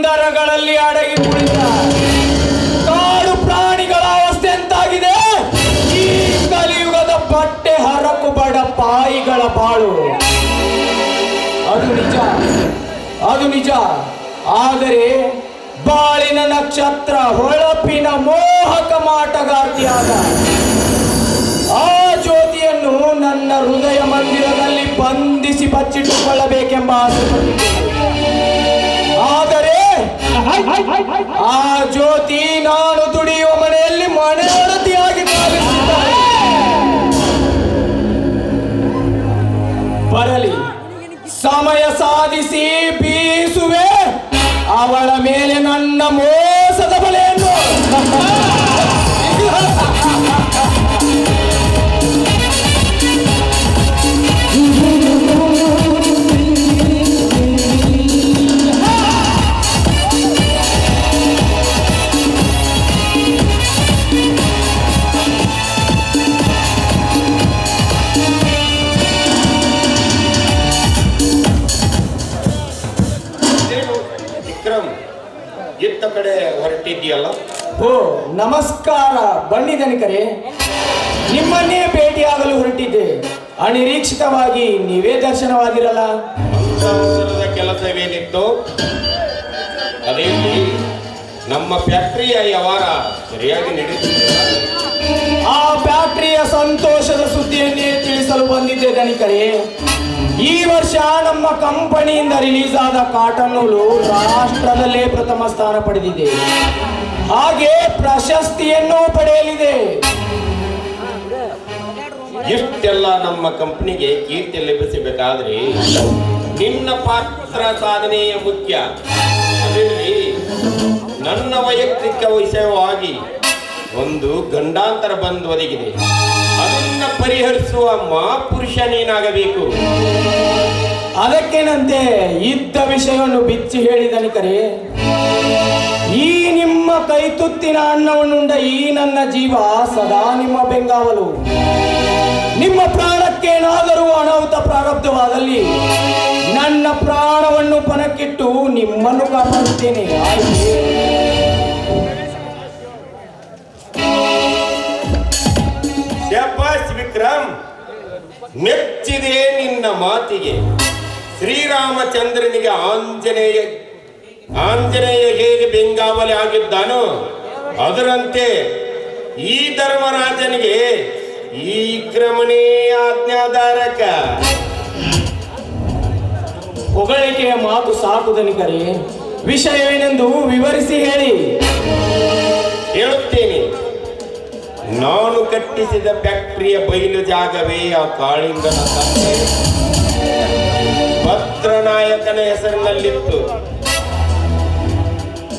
ಕಂದರಗಳಲ್ಲಿ ಅಡಗಿ ಕುಳಿತ ಕಾಡು ಪ್ರಾಣಿಗಳ ಅವಸ್ಥೆ ಎಂತಾಗಿದೆ? ಈ ಕಲಿಯುಗದ ಬಟ್ಟೆ ಹರಕು ಬಡ ಪಾಯಿಗಳ ಬಾಳು. ಅದು ನಿಜ. ಆದರೆ ಬಾಳಿನ ನಕ್ಷತ್ರ, ಹೊಳಪಿನ ಮೋಹಕ ಮಾಟಗಾರ್ತಿಯಾದ ಆ ಜ್ಯೋತಿಯನ್ನು ನನ್ನ ಹೃದಯ ಮಂದಿರದಲ್ಲಿ ಬಂಧಿಸಿ ಬಚ್ಚಿಟ್ಟುಕೊಳ್ಳಬೇಕೆಂಬ ಆಸೆ ಪಟ್ಟಿದ್ದೇನೆ. ಆದರೆ ಆ ಜ್ಯೋತಿ ನಾನು ದುಡಿಯುವ ಮನೆಯಲ್ಲಿ ಮನೆಯೊಡತಿಯಾಗಿ ಕಾಲಿಟ್ಟಿದ್ದಾಳೆ. ಬರಲಿ, ಸಮಯ ಸಾಧಿಸಿ ಬೀಸುವೆ ಅವಳ ಮೇಲೆ ನನ್ನ ಮೋಸದ ಬಲೆಯನ್ನು. ವಿಕ್ರಮ್, ಇತ್ತ ಕಡೆ ಹೊರಟಿದ್ದೀಯಲ್ಲ? ಓ ನಮಸ್ಕಾರ. ಬನ್ನಿ ಧನಿಕರೇ, ನಿಮ್ಮನ್ನೇ ಭೇಟಿಯಾಗಲು ಹೊರಟಿದ್ದೆ. ಅನಿರೀಕ್ಷಿತವಾಗಿ ನೀವೇ ದರ್ಶನವಾಗಿರಲ್ಲ. ಅವಸರದ ಕೆಲಸವೇನಿತ್ತು? ಅದೇ ನಮ್ಮ ಫ್ಯಾಕ್ಟರಿಯ ವ್ಯವಹಾರ ಸರಿಯಾಗಿ ನಡೆಯುತ್ತಿಲ್ಲ. ಆ ಫ್ಯಾಕ್ಟರಿಯ ಸಂತೋಷದ ಸುದ್ದಿಯನ್ನೇ ತಿಳಿಸಲು ಬಂದಿದ್ದೆ ಧನಿಕರೇ. ಈ ವರ್ಷ ನಮ್ಮ ಕಂಪನಿಯಿಂದ ರಿಲೀಸ್ ಆದ ಕಾಟನ್ ನೂಲು ರಾಷ್ಟ್ರದಲ್ಲೇ ಪ್ರಥಮ ಸ್ಥಾನ ಪಡೆದಿದೆ. ಹಾಗೆ ಪ್ರಶಸ್ತಿಯನ್ನು ಪಡೆಯಲಿದೆ. ಇಷ್ಟೆಲ್ಲ ನಮ್ಮ ಕಂಪನಿಗೆ ಕೀರ್ತಿ ಲಭಿಸಬೇಕಾದ್ರೆ ನಿನ್ನ ಪಾತ್ರ ಸಾಧನೆಯ ಮುಖ್ಯ. ಅದರಲ್ಲಿ ನನ್ನ ವೈಯಕ್ತಿಕ ವಿಷಯವಾಗಿ ಒಂದು ಗಂಡಾಂತರ ಬಂದು ಒದಗಿದೆ. ಅದನ್ನ ಪರಿಹರಿಸುವ ಮಹಾಪುರುಷ ನೀನಾಗಬೇಕು. ಅದಕ್ಕೇನಂತೆ ಇದ್ದ ವಿಷಯವನ್ನು ಬಿಚ್ಚಿ ಹೇಳಿದನಿಕರೇ. ಈ ನಿಮ್ಮ ಕೈತುತ್ತಿನ ಅನ್ನವನ್ನುಂಡ ಈ ನನ್ನ ಜೀವ ಸದಾ ನಿಮ್ಮ ಬೆಂಗಾವಲು. ನಿಮ್ಮ ಪ್ರಾಣಕ್ಕೇನಾದರೂ ಅನಾಹುತ ಪ್ರಾರಬ್ಧವಾದಲ್ಲಿ ನನ್ನ ಪ್ರಾಣವನ್ನು ಪಣಕ್ಕಿಟ್ಟು ನಿಮ್ಮನ್ನು ಕಾಪಾಡುತ್ತೇನೆ. ಶಭಾಷ್ ವಿಕ್ರಮ್, ಮೆಚ್ಚಿದೆ ನಿನ್ನ ಮಾತಿಗೆ. ಶ್ರೀರಾಮಚಂದ್ರನಿಗೆ ಆಂಜನೇಯ ಹೇಗೆ ಬೆಂಗಾವಲಿ ಆಗಿದ್ದಾನೋ ಅದರಂತೆ ಈ ಧರ್ಮರಾಜನಿಗೆ ಈ ವಿಕ್ರಮನೇ ಆಜ್ಞಾಧಾರಕ. ಹೊಗಳಿಕೆಯ ಮಾತು ಸಾಕು ಧನಿಕರೇ. ವಿಷಯವೇನೆಂದು ವಿವರಿಸಿ ಹೇಳಿ. ಹೇಳುತ್ತೇನೆ. ನಾನು ಕಟ್ಟಿಸಿದ ಫ್ಯಾಕ್ಟರಿಯ ಬಯಲು ಜಾಗವೇ ಆ ಕಾಳಿಂಗನ ತಂದೆ ಭದ್ರನಾಯಕನ ಹೆಸರಿನಲ್ಲಿತ್ತು.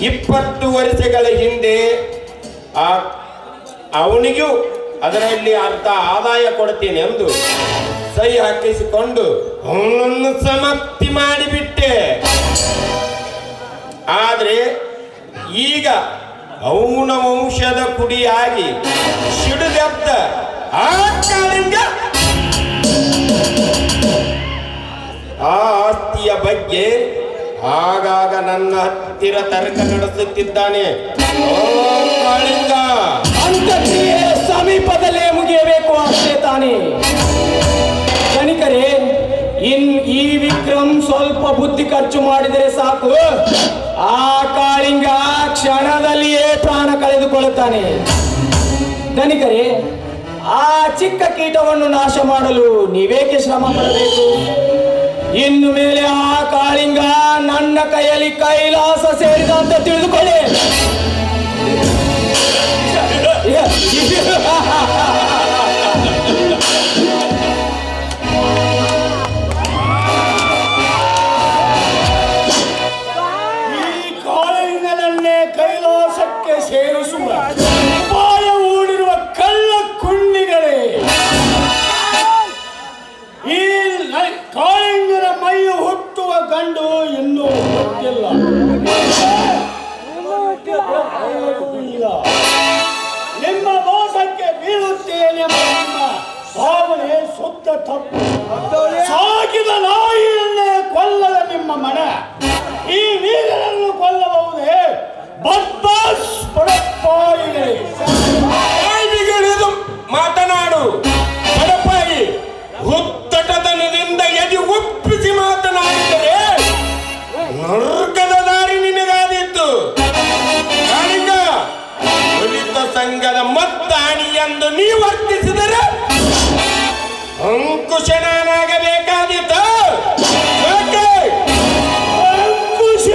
20 ವರ್ಷಗಳ ಹಿಂದೆ ಅವನಿಗೂ ಅದರಲ್ಲಿ ಅರ್ಧ ಆದಾಯ ಕೊಡ್ತೀನಿ ಎಂದು ಸಹಿ ಹಾಕಿಸಿಕೊಂಡು ಅವನನ್ನು ಸಮಾಪ್ತಿ ಮಾಡಿಬಿಟ್ಟೆ. ಆದ್ರೆ ಈಗ ಅವನ ವಂಶದ ಕುಡಿಯಾಗಿ ಸಿಡಿದೆದ್ದ ಆ ಕಾಳಿಂಗ ಆ ಆಸ್ತಿಯ ಬಗ್ಗೆ ಆಗಾಗ ನನ್ನ ಹತ್ತಿರ ತರ್ಕ ನಡೆಸುತ್ತಿದ್ದಾನೆ. ಓ ಕಾಳಿಂಗ, ಅಂತಕ್ರಿಯೆ ಸಮೀಪದಲ್ಲೇ ಮುಗಿಯಬೇಕು ಅಷ್ಟೇ ತಾನೇ. ಧನಿಕರೇ, ಈ ವಿಕ್ರಮ್ ಸ್ವಲ್ಪ ಬುದ್ಧಿ ಖರ್ಚು ಮಾಡಿದರೆ ಸಾಕು, ಆ ಕಾಳಿಂಗ ಕ್ಷಣದಲ್ಲಿಯೇ ಪ್ರಾಣ ಕಳೆದುಕೊಳ್ಳುತ್ತಾನೆ. ಧನಿಕರೇ, ಆ ಚಿಕ್ಕ ಕೀಟವನ್ನು ನಾಶ ಮಾಡಲು ನೀವೇಕೆ ಶ್ರಮ ಪಡಬೇಕು? ಇನ್ನು ಮೇಲೆ ಆ ಕಾಳಿಂಗ ನನ್ನ ಕೈಯಲ್ಲಿ ಕೈಲಾಸ ಸೇರಿದ ಅಂತ ತಿಳಿದುಕೊಳ್ಳಿ. ಕೈಲಾಸಕ್ಕೆ ಸೇರಿಸುವ ಉಪಾಯ ಹೂಡಿರುವ ಕಳ್ಳ ಕುಂಡಿಗಳೇ, ಈ ಕಾಳಿಂಗನ ಮೈಯು ಹುಟ್ಟುವ ಗಂಡು ಇನ್ನೂ ಗೊತ್ತಿಲ್ಲ. ನಿಮ್ಮ ಮೋಸಕ್ಕೆ ಬೀಳುತ್ತೇನೆ ಎಂಬ ನಿಮ್ಮ ಭಾವನೆ ಶುದ್ಧ ತಪ್ಪು. ಸಾಕಿದ ನಾಯಿಯನ್ನೇ ಕೊಲ್ಲದ ನಿಮ್ಮ ಮನ ಈ ವೀರನನ್ನು ಕೊಲ್ಲಬಹುದು ಸಂಘದ ಮತ್ತಾಣಿ ಎಂದು ನೀವು ವರ್ತಿಸಿದರೆ ಅಂಕುಶನಾಗಬೇಕಾದೀತು. ಅಂಕುಶ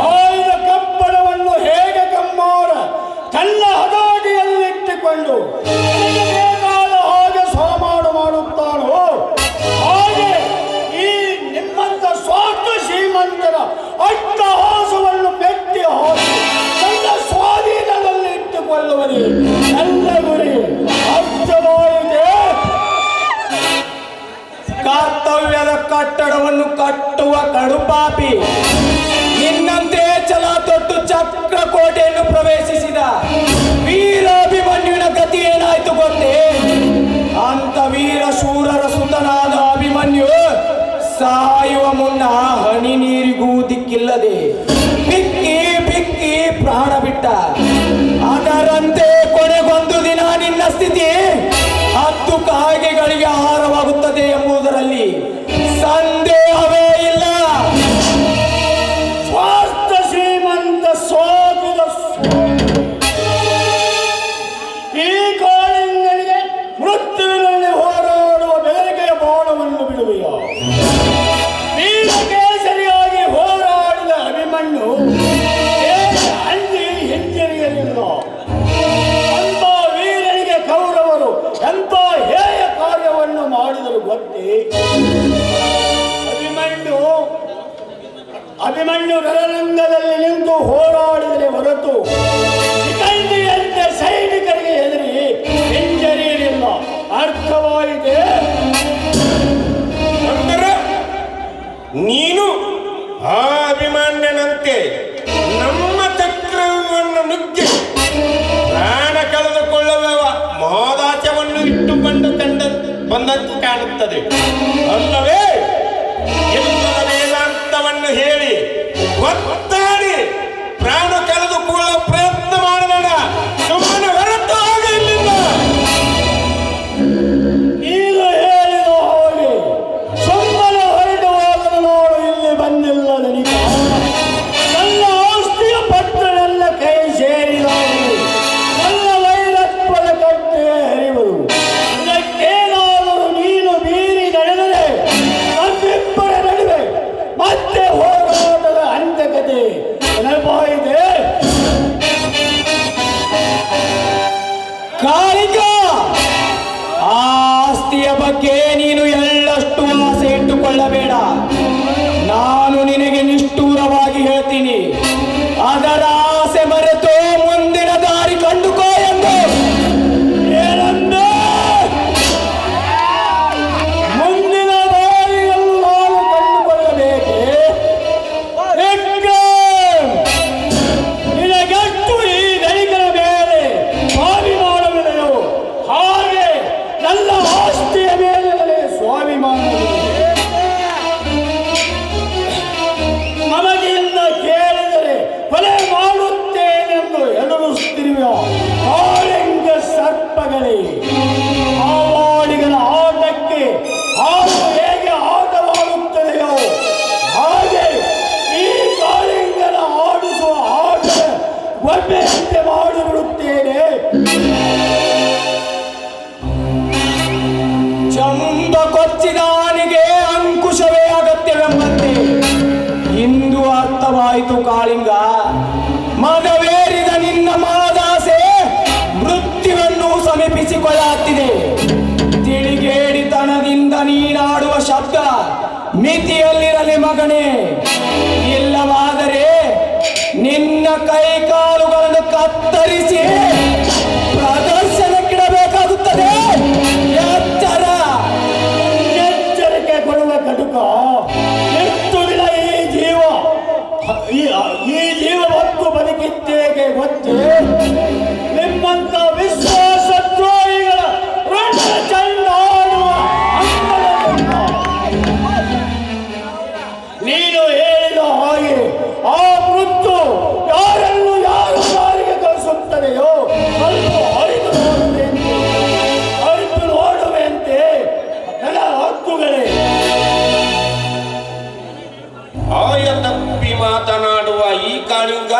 ಆಯ್ದ ಕಬ್ಬಣವನ್ನು ಹೇಗೆ ಕಮ್ಮಾರ ತನ್ನ ಹದಾಡಿಯಲ್ಲಿಟ್ಟುಕೊಂಡು ಬೇಕಾದ ಹಾಗೆ ಸೋಮಾಡು ಮಾಡುತ್ತಾನೋ ಹಾಗೆ ಈ ನಿಮ್ಮಂತ ಸ್ವಾರ್ಥ ಶ್ರೀಮಂತರ ಅಟ್ಟಹಾಸವನ್ನು ಮೆಟ್ಟಿ ಹಾಕಿ ತನ್ನ ಸ್ವಾಧೀನದಲ್ಲಿ ಇಟ್ಟುಕೊಳ್ಳುವಲ್ಲಿ ನನ್ನ ಗುರಿ ಅರ್ಥವಾಯಿತೆ. ಕರ್ತವ್ಯದ ಕಟ್ಟಡವನ್ನು ಕಟ್ಟುವ ಕಡುಪಾಪಿ ನಿನ್ನಂತೆ ಛಲ ತೊಟ್ಟು ಚಕ್ರಕೋಟೆಯನ್ನು ಪ್ರವೇಶಿಸಿದ ವೀರಾಭಿಮನ್ಯುವಿನ ಗತಿ ಏನಾಯ್ತು ಗೊತ್ತೇ? ಅಂತ ವೀರ ಶೂರರ ಸುತನಾದ ಅಭಿಮನ್ಯು ಸಾಯುವ ಮುನ್ನ ಹನಿ ನೀರಿಗೂ ದಿಕ್ಕಿಲ್ಲದೆ ಬಿಕ್ಕಿ ಬಿಕ್ಕಿ ಪ್ರಾಣ ಬಿಟ್ಟ. ಅದರಂತೆ ಕೊನೆಗೊಂದು ದಿನ ನಿನ್ನ ಸ್ಥಿತಿ 10 ಕಾಗೆಗಳಿಗೆ ಆಹಾರವಾಗುತ್ತದೆ ಎಂಬುದರಲ್ಲಿ ಸಂದೇಹವೇ ಇಲ್ಲ. ಸ್ವಾರ್ಥ ಶ್ರೀಮಂತ ಸೋತಿದ ಈ ಕಾಳಿಂಗನಿಗೆ ಮೃತ್ಯುವಿನಲ್ಲಿ ಹೋರಾಡುವ ಬೆದರಿಕೆಯ ಬಾಣವನ್ನು ಬಿಡುವೆಯ? ವೀರಕೇಸರಿಯಾಗಿ ಹೋರಾಡಿದ ಅಭಿಮನ್ಯು ಅಂಜಿ ಹಿಂಜರಿಯಲಿಲ್ಲ. ಅಂತ ವೀರನಿಗೆ ಕೌರವರು ಎಂತ ಹೇಯ ಕಾರ್ಯವನ್ನು ಮಾಡಿದರು ಗೊತ್ತೇ? ಅಭಿಮನ್ಯು ರಣರಂಗದಲ್ಲಿ ನಿಂತು ಹೋರಾಡಿದರೆ ಹೊರತು ಶಿಖಂಡಿಯಂತೆ ಸೈನಿಕರಿಗೆ ಹೆದರಿ ಹಿಂಜರಿಯಲಿಲ್ಲ. ಅರ್ಥವಾಯಿತೆ? ಅಂದರೆ ನೀನು ಆ ಅಭಿಮನ್ಯನಂತೆ ನಮ್ಮ ಚಕ್ರವನ್ನು ನುಗ್ಗಿ ಪ್ರಾಣ ಕಳೆದುಕೊಳ್ಳುವ ಮಹೋದಾಚವನ್ನು ಇಟ್ಟುಕೊಂಡು ಬಂದಂತೆ ಕಾಣುತ್ತದೆ ಅಲ್ಲವೇ? ಎಲ್ಲರ ವೇದಾಂತವನ್ನು ಹೇಳಿ ಒತ್ತಾಡಿ ಪ್ರಾಣ ಕಳೆದುಕೊಳ್ಳುವ ಪ್ರಯತ್ನ ಮಾಡಬೇಡ. ಸುಮ್ಮನೆ ಹೊರಟು ಹೋಗ ಇಲ್ಲಿಂದ. ನೀನು ಹೇಳಿದ ಹಾಗೆ ಸುಮ್ಮನೆ ಹೊರಟು ಹೋಗಲು ನೋಡು. ಇಲ್ಲಿ ಬಂದಿಲ್ಲ ನನಗೆ ನನ್ನ ಆಸ್ತಿಯ ಪತ್ರ ನನ್ನ ಕೈ ಸೇರಿದವರು ನನ್ನ ವೈರತ್ವದ ಕಟ್ಟೆ ಹರಿವರು. ಇದಕ್ಕೇನಾದರೂ ನೀನು ಮೀರಿ ನಡೆದರೆ ನಮ್ಮಿಬ್ಬರ ನಡುವೆ ಮತ್ತೆ ಹೋರಾಟದ ಅಂತ್ಯಕತೆ ನೆನಪಾಯಿತೆ. ಕಾಳಿಕ, ಆ ಆಸ್ತಿಯ ಬಗ್ಗೆ ನೀನು ಎಳ್ಳಷ್ಟು ಆಸೆ ಇಟ್ಟುಕೊಳ್ಳಬೇಡ. ನಾನು ನಿನಗೆ ನಿಷ್ಠೂರವಾಗಿ ಹೇಳ್ತೀನಿ, ಅದರ ಆಸೆ ಮರೆತು ಮುಂದಿನ ದಾರಿ ಕಂಡುಕೋ ಎಂದು. ಏನಂದೆ? ಮುಂದಿನ ದಾರಿಯನ್ನು ನಾನು ಕಂಡುಕೊಳ್ಳಬೇಕೆ? ನಿನಗೆಷ್ಟು ಈ ಧನಿಕರ ಮೇಲೆ ಸ್ವಾಭಿಮಾನವಿದೆಯೋ ಹಾಗೆ ನನ್ನ ಆಸ್ತಿಯ ಮೇಲೆ ನನಗೆ ಸ್ವಾಭಿಮಾನವಿದೆ. ನಮಗಿಂದ ಕೇಳಿದರೆ ಕೊಲೆ ಮಾಡುತ್ತೇನೆಂದು ಎದುರಿಸುತ್ತಿರುವ ಕಾಳಿಂಗ ಸರ್ಪಗಳೇ, ಆವಾಡಿಗರ ಆಟಕ್ಕೆ ಹಾವು ಹೇಗೆ ಆಟವಾಡುತ್ತದೆಯೋ ಹಾಗೆ ಈ ಕಾಳಿಂಗನ ಆಡಿಸುವ ಆಟ ಒಬ್ಬೆಯಂತೆ ಮಾಡಿಬಿಡುತ್ತೇನೆ. ಚಂದ ಕೊಚ್ಚಿದಾನಿಗೆ ಅಂಕುಶವೇ ಅಗತ್ಯವೆಂಬಂತೆ ಇಂದು ಅರ್ಥವಾಯಿತು ಕಾಳಿಂಗ. ಮದವೇರಿದ ನಿನ್ನ ಮಾದಾಸೆ ಮೃತ್ಯುವನ್ನು ಸಮೀಪಿಸಿಕೊಳ್ಳುತ್ತಿದೆ. ತಿಳಿಗೇಡಿತನದಿಂದ ನೀನಾಡುವ ಶಬ್ದ ಮಿತಿಯಲ್ಲಿರಲಿ ಮಗನೇ. ಇಲ್ಲವಾದರೆ ನಿನ್ನ ಕೈ ಕಾಲುಗಳನ್ನು ಕತ್ತರಿಸಿ ಪ್ರದರ್ಶನಕ್ಕಿಡಬೇಕಾಗುತ್ತದೆ. ಎಚ್ಚರ. ಎಚ್ಚರಿಕೆ ಕೊಡುವ ಕಟುಕ ಎಷ್ಟು ದಿನ ಈ ಜೀವ ಹೊತ್ತು ಬದುಕಿದ್ದೇಗೆ ಗೊತ್ತೇ? ನಿಮ್ಮಂತ ವಿಶ್ವಾಸ ದ್ರೋಹಿಗಳ ಋಣ ಚಂಡಾಡುವ ಅಂಗಳದಿಂದ ನೀನು ಹೇಳಿದ ಹಾಗೆ ಆ ಮೃತ್ಯು ಯಾರನ್ನು ಯಾರು ದಾರಿಗೆ ಕಳಿಸುತ್ತದೆ ಕಾಳಿಂಗ,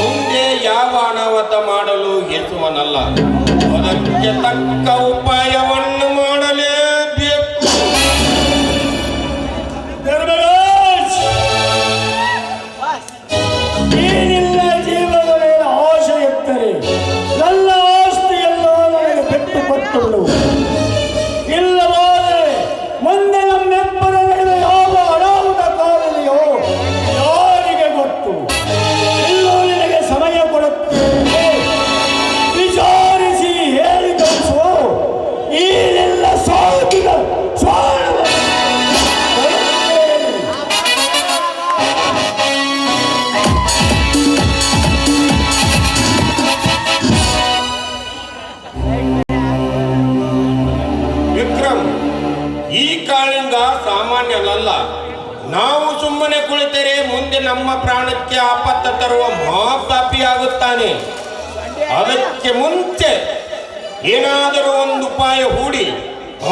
ಮುಂದೆ ಯಾವ ಅನಾಹುತ ಮಾಡಲು ಹೆಸುವನಲ್ಲ. ಅದಕ್ಕೆ ತಕ್ಕ ಉಪಾಯವನ್ನು ಮಾಡಲೇಬೇಕು. ಧರ್ಮರಾಜ್, ಏನಿಲ್ಲ ಜೀವಗಳೇನ ಆಶೆ ಇದ್ದರೆ ನನ್ನ ಆಸ್ತಿಯೆಲ್ಲ ನನಗೆ ಬಿಟ್ಟು ಕೊಟ್ಟುಳು. ಇಲ್ಲವಾದರೆ ಮುಂದೆ ನಮ್ಮೆಬ್ಬರ ನಡುವೆ ಯಾವ ಅನಾಹುತ ಕಾರಣಿಯೋ ಯಾರಿಗೆ ಗೊತ್ತು. ಇಲ್ಲೂ ನಿನಗೆ ಸಮಯ ಕೊಡುತ್ತೇನೆ, ವಿಚಾರಿಸಿ ಹೇಳಿ ಕಳಿಸು. ಈನೆಲ್ಲ ಸಾವಿನ ವಿಕ್ರಮ್, ಈ ಕಾಳಿಂಗ ಸಾಮಾನ್ಯನಲ್ಲ. ನಾವು ಸುಮ್ಮನೆ ಕುಳಿತರೆ ಮುಂದೆ ನಮ್ಮ ಪ್ರಾಣಕ್ಕೆ ಆಪತ್ತು ತರುವ ಮಹಾಪಾಪಿಯಾಗುತ್ತಾನೆ. ಅದಕ್ಕೆ ಮುಂಚೆ ಏನಾದರೂ ಒಂದು ಉಪಾಯ ಹೂಡಿ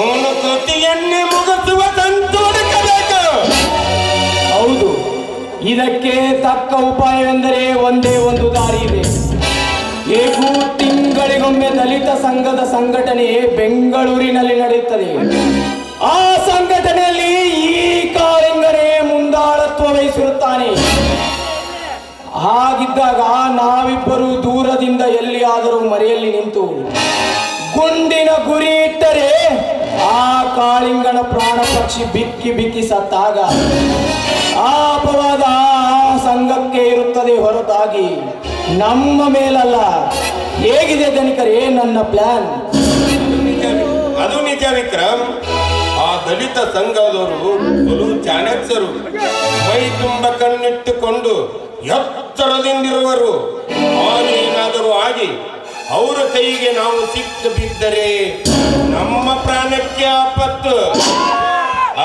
ಅವನ ಕೃತಿಯನ್ನೇ ಮುಗಿಸುವ ತಂತು ಹುಡುಕಬೇಕು. ಹೌದು, ಇದಕ್ಕೆ ತಕ್ಕ ಉಪಾಯವೆಂದರೆ ಒಂದೇ ಒಂದು ದಾರಿ ಇದೆ. ಏಕೂ ತಿಂಗಳಿಗೊಮ್ಮೆ ದಲಿತ ಸಂಘದ ಸಂಘಟನೆ ಬೆಂಗಳೂರಿನಲ್ಲಿ ನಡೆಯುತ್ತದೆ. ಆ ಸಂಘಟನೆಯಲ್ಲಿ ಈ ಕಾಳಿಂಗನೇ ಮುಂದಾಳತ್ವ ವಹಿಸಿರುತ್ತಾನೆ. ಹಾಗಿದ್ದಾಗ ನಾವಿಬ್ಬರು ದೂರದಿಂದ ಎಲ್ಲಿಯಾದರೂ ಮರೆಯಲ್ಲಿ ನಿಂತು ಗುಂಡಿನ ಗುರಿ ಇಟ್ಟರೆ ಆ ಕಾಳಿಂಗನ ಪ್ರಾಣ ಪಕ್ಷಿ ಬಿಕ್ಕಿ ಬಿಕ್ಕಿ ಸತ್ತಾಗ ಆ ಅಪವಾದ ಆ ಸಂಘಕ್ಕೆ ಇರುತ್ತದೆ ಹೊರತಾಗಿ ನಮ್ಮ ಮೇಲಲ್ಲ. ಹೇಗಿದೆ ಧನಿಕರೇ ನನ್ನ ಪ್ಲಾನ್? ಅದು ನಿಜ ವಿಕ್ರಮ್. ಆ ದಲಿತ ಸಂಘದವರು ಬಲು ಚಾಣಕ್ಯರು, ಮೈ ತುಂಬ ಕಣ್ಣಿಟ್ಟುಕೊಂಡು ಎತ್ತರದಿಂದಿರುವರು. ಏನಾದರೂ ಆಗಿ ಅವರ ಕೈಗೆ ನಾವು ಸಿಕ್ಕು ಬಿದ್ದರೆ ನಮ್ಮ ಪ್ರಾಣಕ್ಕೆ ಆಪತ್ತು.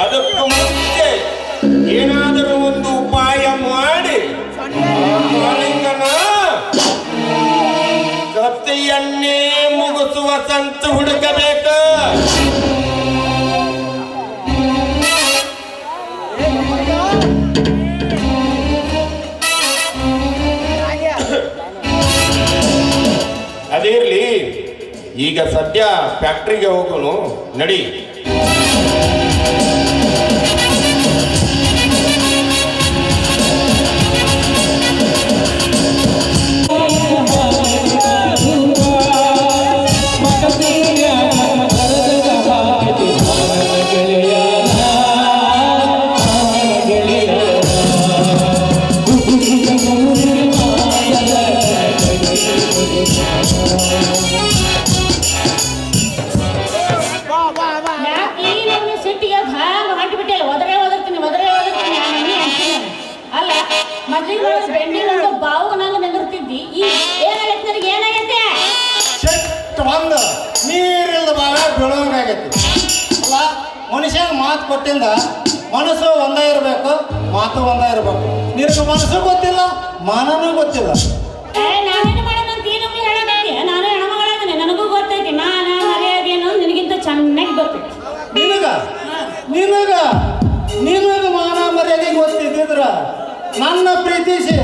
ಅದಕ್ಕೂ ಮುಂಚೆ ಏನಾದರೂ ಒಂದು ಉಪಾಯ ಮಾಡಿ ಕಾಳಿಂಗನ ಕಥೆಯನ್ನೇ ಮುಗಿಸುವ ಸಂತು ಹುಡುಕಬೇಕು. ಅದಿರ್ಲಿ, ಈಗ ಸದ್ಯ ಫ್ಯಾಕ್ಟ್ರಿಗೆ ಹೋಗೋನು, ನಡಿ. ನೀರಿಲ್ದ ಬಾಳ ಬೆಳವಣಿಗೆ ಅಲ್ಲ. ಮನುಷ್ಯ ಮಾತು ಕೊಟ್ಟಿಂದ ಮನಸ್ಸು ಒಂದೇ ಇರಬೇಕು, ಮಾತು ಒಂದೇ ಇರಬೇಕು. ನಿನಗೆ ಮನಸ್ಸು ಗೊತ್ತಿಲ್ಲ, ಮನನೂ ಗೊತ್ತಿಲ್ಲ. ನಾನೇನು ಮಾಡೋದಂತ ಏನೊಮ್ಮೆ ಹೇಳೋದಕ್ಕೆ ನಾನು ಹೆಣ್ಮಗಳಾಗನೆ, ನನಗೂ ಗೊತ್ತೈತಿ ನಾನು ಮರ್ಯಾದೇನು ನಿನಗಿಂತ ಚೆನ್ನಾಗಿ ಗೊತ್ತೈತಿ. ನಿನಗ ಮಾನ ಮರ್ಯಾದೆ ಗೊತ್ತಿದ್ದಿದ್ರ ನನ್ನ ಪ್ರೀತಿಸಿ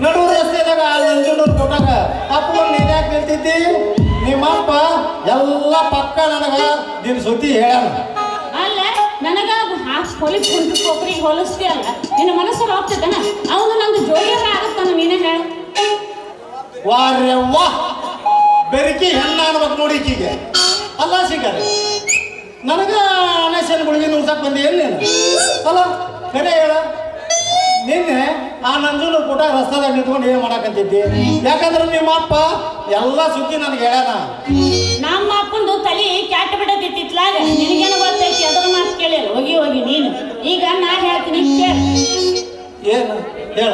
ನಡು ರಸ್ತೆದಾಗ ನಂಜುನೂರು ಕೊಟ್ಟಾಗ ಅಪ್ಪನ ನೀನ್ ಯಾಕೆ ನಿಲ್ತಿದ್ದಿ? ನಿಮ್ಮಪ್ಪ ಎಲ್ಲ ಪಕ್ಕ ನನಗ ನಿನ್ ಸುದ್ದಿ ಹೇಳ್ಯಾನ. ಅಲ್ಲ ನನಗ ಹೊಲಿಸ್ ಕುಂಟು ಕೊಬ್ಬರಿಗೆ ಹೋಲಿಸ್ತಿ ಅಲ್ಲ, ನಿನ್ನ ಮನಸ್ಸಲ್ಲಿ ಹೋಗ್ತೈತನ ಅವನು ನಂದು ಜೋಡಿಯರ ಆಗುತ್ತಾನ. ನೀನೇ ಹೇಳ. ವಾರ್ಯವ್ವ ಬೆರಕಿ ಹೆಣ್ಣ ಅನ್ಬೇಕು ನೋಡಿ ಈಕಿಗೆ. ಅಲ್ಲ ಸಿಗಲ್ಲ ನನಗ ಅನಶನ್ ಗುಳಿಗೆ ನುಗ್ಸಕ್ ಬಂದಿ ಏನ್ ನೀನು? ಅಲ್ಲ ಕರೆ ಹೇಳ. ನಿನ್ನೆ ಆ ನಂಜುನು ಪುಟ ರಸ್ತಾದಾಗ ನಿಂತ್ಕೊಂಡು ಏನ್ ಮಾಡಕಂತಿದ್ದಿ? ಯಾಕಂದ್ರೆ ನಿಮ್ಮ ಅಪ್ಪ ಎಲ್ಲ ಸುದ್ದಿ ನನಗೆ ಹೇಳ್ಯಾನ. ನಮ್ಮ ಅಪ್ಪಂದು ತಲೆ ಕ್ಯಾಟ ಬಿಡತಿತ್ಲಾಗ ನಿನಗೇನು ಗೊತ್ತೈತಿ? ಅದರ ಮಾತು ಕೇಳಿಲ್ಲ. ಹೋಗಿ ನೀನು ಈಗ ನಾ ಹೇಳ್ತೀನಿ ಕೇಳ. ಏನು ಹೇಳ?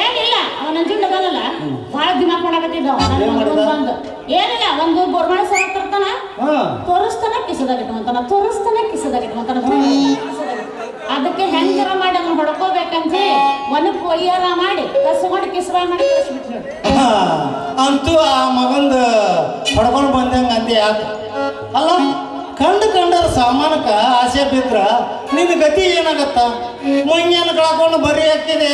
ಏನಿಲ್ಲ, ಅವ ನಂಜುಂಡ ಬಂದಲ್ಲ ಬಹಳ ದಿಮಾಕ್ ಮಾಡಕತ್ತಿದ್ದ. ಬಂದು ಏನಿಲ್ಲ, ಒಂದು ಬೋರ್ಮಳ ಸರ ತರ್ತಾನ, ತೋರಿಸ್ತಾನ ಕಿಸದಾಗಿಟ್ಕೊಂತಾನ, ಅದಕ್ಕೆ ಹೆಂಗರ ಮಾಡಿ ಅದನ್ನ ಹೊಡ್ಕೋಬೇಕಂತ ಒನಕ್ ಒಯ್ಯಾರ ಮಾಡಿ ಕಸ ಮಾಡಿ ಕಿಸರ ಮಾಡಿ ಕಳಿಸ್ಬಿಟ್ರು. ಅಂತೂ ಆ ಮಗಂದು ಹೊಡ್ಕೊಂಡು ಬಂದಂಗ ಅಂತ ಯಾಕೆ? ಅಲ್ಲ ಕಂಡರ ಸಾಮಾನಕ್ಕ ಆಸೆ ಬಿದ್ರ ನಿನ್ನ ಗತಿ ಏನಾಗತ್ತ? ಮಂಗ್ಯಾನ ಕಳ್ಕೊಂಡು ಬರೀ ಹಾಕಿದೆ.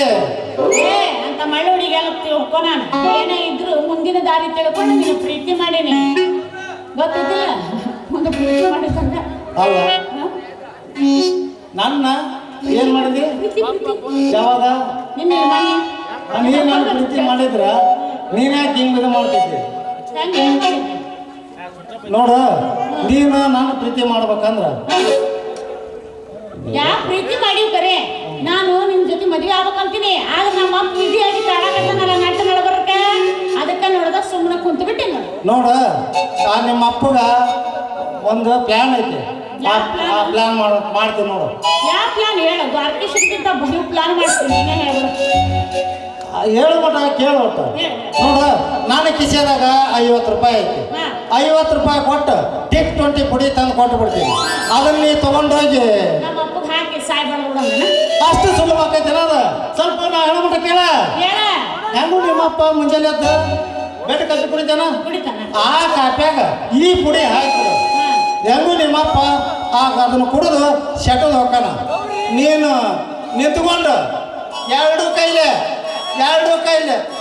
ಏ ಅಂತ ಮಳ್ಳೋಡಿಗೆಲ್ಲ ತಿಳ್ಕೊ. ನಾನು ಏನೇ ಇದ್ರು ಮುಂದಿನ ದಾರಿ ತಿಳ್ಕೊಂಡು ನೀನು ಪ್ರೀತಿ ಮಾಡೇನಿ, ಗೊತ್ತಿಲ್ಲ? ಮುಂದೆ ಪ್ರೀತಿ ಮಾಡಿದಂಗ ಅಲ್ಲ ನನ್ನ ಏನ್ ಮಾಡಿದಿ? ಯಾವಾಗ ನಾನು ಪ್ರೀತಿ ಮಾಡಿದ್ರ ನೀನ್ ಯಾಕೆ ಹಿಂಗ್ ಇದು ಮಾಡ್ತಿದ್ದಿ? ನೋಡ, ನೀನು ನಾನು ಪ್ರೀತಿ ಮಾಡ್ಬೇಕಂದ್ರ ಯಾಕೆ ಪ್ರೀತಿ ಮಾಡಿ ಕರೆ ನಾನು ನಿಮ್ ಜೊತೆ ಮದುವೆ ಆಗ್ಬೇಕಂತೀನಿ. ಆಗ ನಮ್ಮ ಪ್ರೀತಿ ಆಗಿ ಕಾಡಕತ್ತನಲ್ಲ ನಾಟ ನಡಬರಕ, ಅದಕ್ಕೆ ನೋಡ್ದ ಸುಮ್ಮನೆ ಕುಂತು ಬಿಟ್ಟೆ. ನೋಡ, ನಿಮ್ಮ ಅಪ್ಪಗ ಒಂದು ಪ್ಲಾನ್ ಐತಿ. ಆ ಪ್ಲಾನ್ ಮಾಡ್ತೀನಿ ನೋಡು. ಯಾವ ಪ್ಲಾನ್ ಹೇಳು? ದ್ವಾರಕೇಶ್ವರಕ್ಕಿಂತ ಬರೀ ಪ್ಲಾನ್ ಮಾಡ್ತೀನಿ. ನೀನೇ ಹೇಳ್ಬಿಡು. ಹೇಳು ಮಟ ಕೇಳು ಒಟ್ಟು. ನೋಡು, ನಾನು ಕಿಸೆದಾಗ 50 ರೂಪಾಯಿ ಐತಿ. 50 ರೂಪಾಯಿ ಕೊಟ್ಟು ಟಿಕ್ 20 ಪುಡಿ ತಂದು ಕೊಟ್ಟು ಬಿಡ್ತೀನಿ. ಅದನ್ನ ನೀ ತಗೊಂಡೋಗಿ ನಮ್ಮ ಅಪ್ಪಗೆ ಹಾಕಿ ಸಾಯ್ಬಾರ್ದು. ಅಷ್ಟು ಸುಲಭ ಆಕೈತಿ ಅದು. ಸ್ವಲ್ಪ ನಾ ಹೇಳೋ ಮಟ ಕೇಳ. ಹೆಂಗು ನಿಮ್ಮಪ್ಪ ಮುಂಜಾನೆ ಎದ್ದು ಬೆಟ್ಟ ಕಸಿ ಕುಡಿತಾನ, ಆ ಕಾಪ್ಯಾಗ ಈ ಪುಡಿ ಹಾಕಿಬಿಡು. ಹೆಂಗು ನಿಮ್ಮಪ್ಪ ಆಗ ಅದನ್ನು ಕುಡಿದು ಶೆಟದು ಹೋಗ್ತಾನ. ನೀನು ನಿಂತ್ಕೊಂಡು ಎರಡು ಕೈಲೆ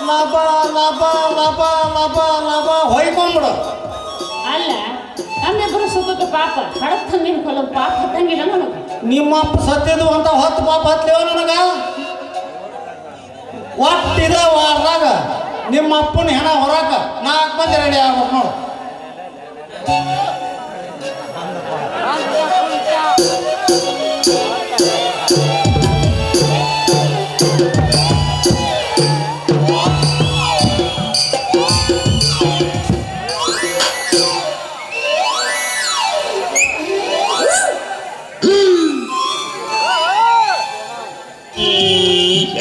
ಲಾಭ ಲಾಭ ಲಾಭ ಲಾಭ ಲಾಭ ಹೊಯ್ಕೊಂಡ್ಬಿಡು. ಅಲ್ಲ, ನಮ್ಮಿಬ್ಬರು ಸುಖಕ್ಕೆ ಪಾಪ ಹಡಕ್ ತಂದಿನ ಕೊಲ್ಲ ಪಾಪ ಹತ್ತಂಗಿಲ್ಲ ನನಗೆ. ನಿಮ್ಮಪ್ಪ ಸತ್ತಿದ್ದು ಅಂತ 10 ಪಾಪ ಹತ್ಲೇವ ನನಗ. ಒಟ್ಟಿದ ವಾರದಾಗ ನಿಮ್ಮ ಅಪ್ಪನ ಹೆಣ ಹೊರಕ 4 ಮಂದಿ ರೆಡಿ ಆಗ್ಬೇಕು ನೋಡು.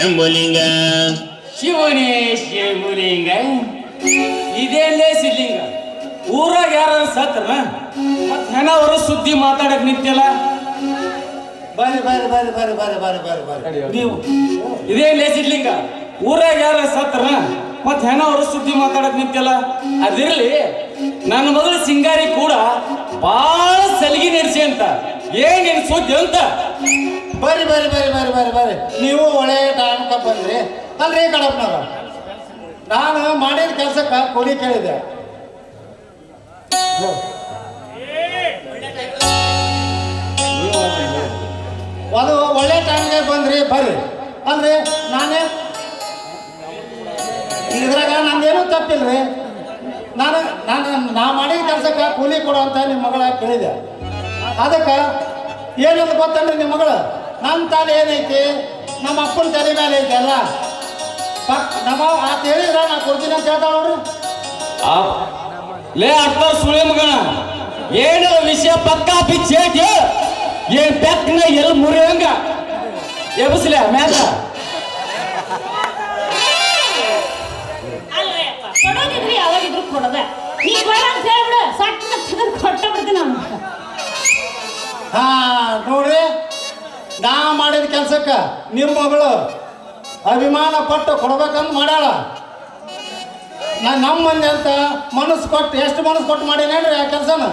ಶಂಭುಲಿಂಗ ಶಿವನೇ ಶಿವಲಿಂಗ, ಇದೇನೇ ಸಿದ್ಲಿಂಗ? ಊರಾಗ ಯಾರ ಸತ್ರ ಮತ್ ಹೆಣ ಅವರು ಸುದ್ದಿ ಮಾತಾಡಕ್ ನಿಂತಿಲ್ಲ. ಬಾರಿ ಬಾರಿ ಬಾರಿ ಬಾರಿ ಬಾರಿ ಬಾರಿ ಬಾರಿ ಬಾರಿ ನೀವು ಇದೇನೇ ಸಿದ್ಲಿಂಗ? ಊರಾಗ ಯಾರ ಸತ್ರ ಮತ್ ಹೆಣ ಅವರು ಸುದ್ದಿ ಮಾತಾಡಕ್ ನಿಂತಿಲ್ಲ. ಅದಿರ್ಲಿ, ನನ್ನ ಮಗಳು ಸಿಂಗಾರಿ ಕೂಡ ಬಾಳ ಸಲಿಗೆ ನಡೆಸಿ ಅಂತ ಏನೇನು ಸುದ್ದಿ ಅಂತ. ಬರ್ರಿ ಬರ್ರಿ ಬರ್ರಿ ಬರ್ರಿ ಬರ್ರಿ ಬರ್ರಿ ನೀವು ಒಳ್ಳೆ ಟೈಮ್ಕ ಬಂದ್ರಿ. ಅಲ್ರಿ ಕಡಪ್ನವ್ರ, ನಾನು ಮಾಡಿದ ಕೆಲಸಕ್ಕೆ ಕೂಲಿ ಕೇಳಿದೆ. ಅದು ಒಳ್ಳೆ ಟೈಮ್ಗೆ ಬಂದ್ರಿ ಬರ್ರಿ. ಅಲ್ರಿ ನಾನೇ ಇದ್ರಾಗ ನಂದೇನೂ ತಪ್ಪಿಲ್ರಿ. ನಾ ಮಾಡಿದ ಕೆಲಸಕ್ಕೆ ಕೂಲಿ ಕೊಡು ಅಂತ ನಿಮ್ಮ ಮಗಳ ಕೇಳಿದೆ. ಅದಕ್ಕೆ ಏನಂತ ಗೊತ್ತಂದ್ರಿ ನಿಮ್ಮ ಮಗಳು? ನಮ್ಮ ತಲೆ ಏನೈತಿ, ನಮ್ಮ ಅಪ್ಪನ ತಲೆ ಮೇಲೆ ಐತಿ ಅಲ್ಲ. ನಮ್ಮ ಆತ ಹೇಳಿದ್ರ ನಾ ಕೊಡ್ತೀನಿ ಅಂತ ಹೇಳ್ತಾಳ ನೋಡ್ರಿ. ಲೇ ಅರ್ಥ ಸುಳಿ ಮಗನ, ಏನು ವಿಷಯ ಪಕ್ಕ ಪಿಚ್ ಐತಿ? ಏನ್ ಪೆಕ್ನ ಎಲ್ಲಿ ಮುರಿಯಂಗ ಎಬಸ್ಲ ಮ್ಯಾಲ ಕೊಡೋದಿದ್ರಿ ಯಾವಾಗಿದ್ರು ಕೊಡದ. ನೀ ಬೇಡ ಅಂತ ಹೇಳ್ಬಿಡು, ಸಣ್ಣ ಕೊಟ್ಟ ಬಿಡ್ತೀನಿ ಅವ್ನು. ಹಾ ನೋಡ್ರಿ, ನಾ ಮಾಡಿದ ಕೆಲ್ಸಕ್ಕ ನಿಮ್ಮ ಮಗಳು ಅಭಿಮಾನ ಪಟ್ಟು ಕೊಡ್ಬೇಕಂತ ಮಾಡ್ಯಾಳ. ನಮ್ಮ ಮಂದಿ ಅಂತ ಮನಸ್ಸು ಕೊಟ್ಟು ಎಷ್ಟು ಮನಸ್ಸು ಕೊಟ್ಟು ಮಾಡೀನೇನ್ರಿ ಆ ಕೆಲಸನ.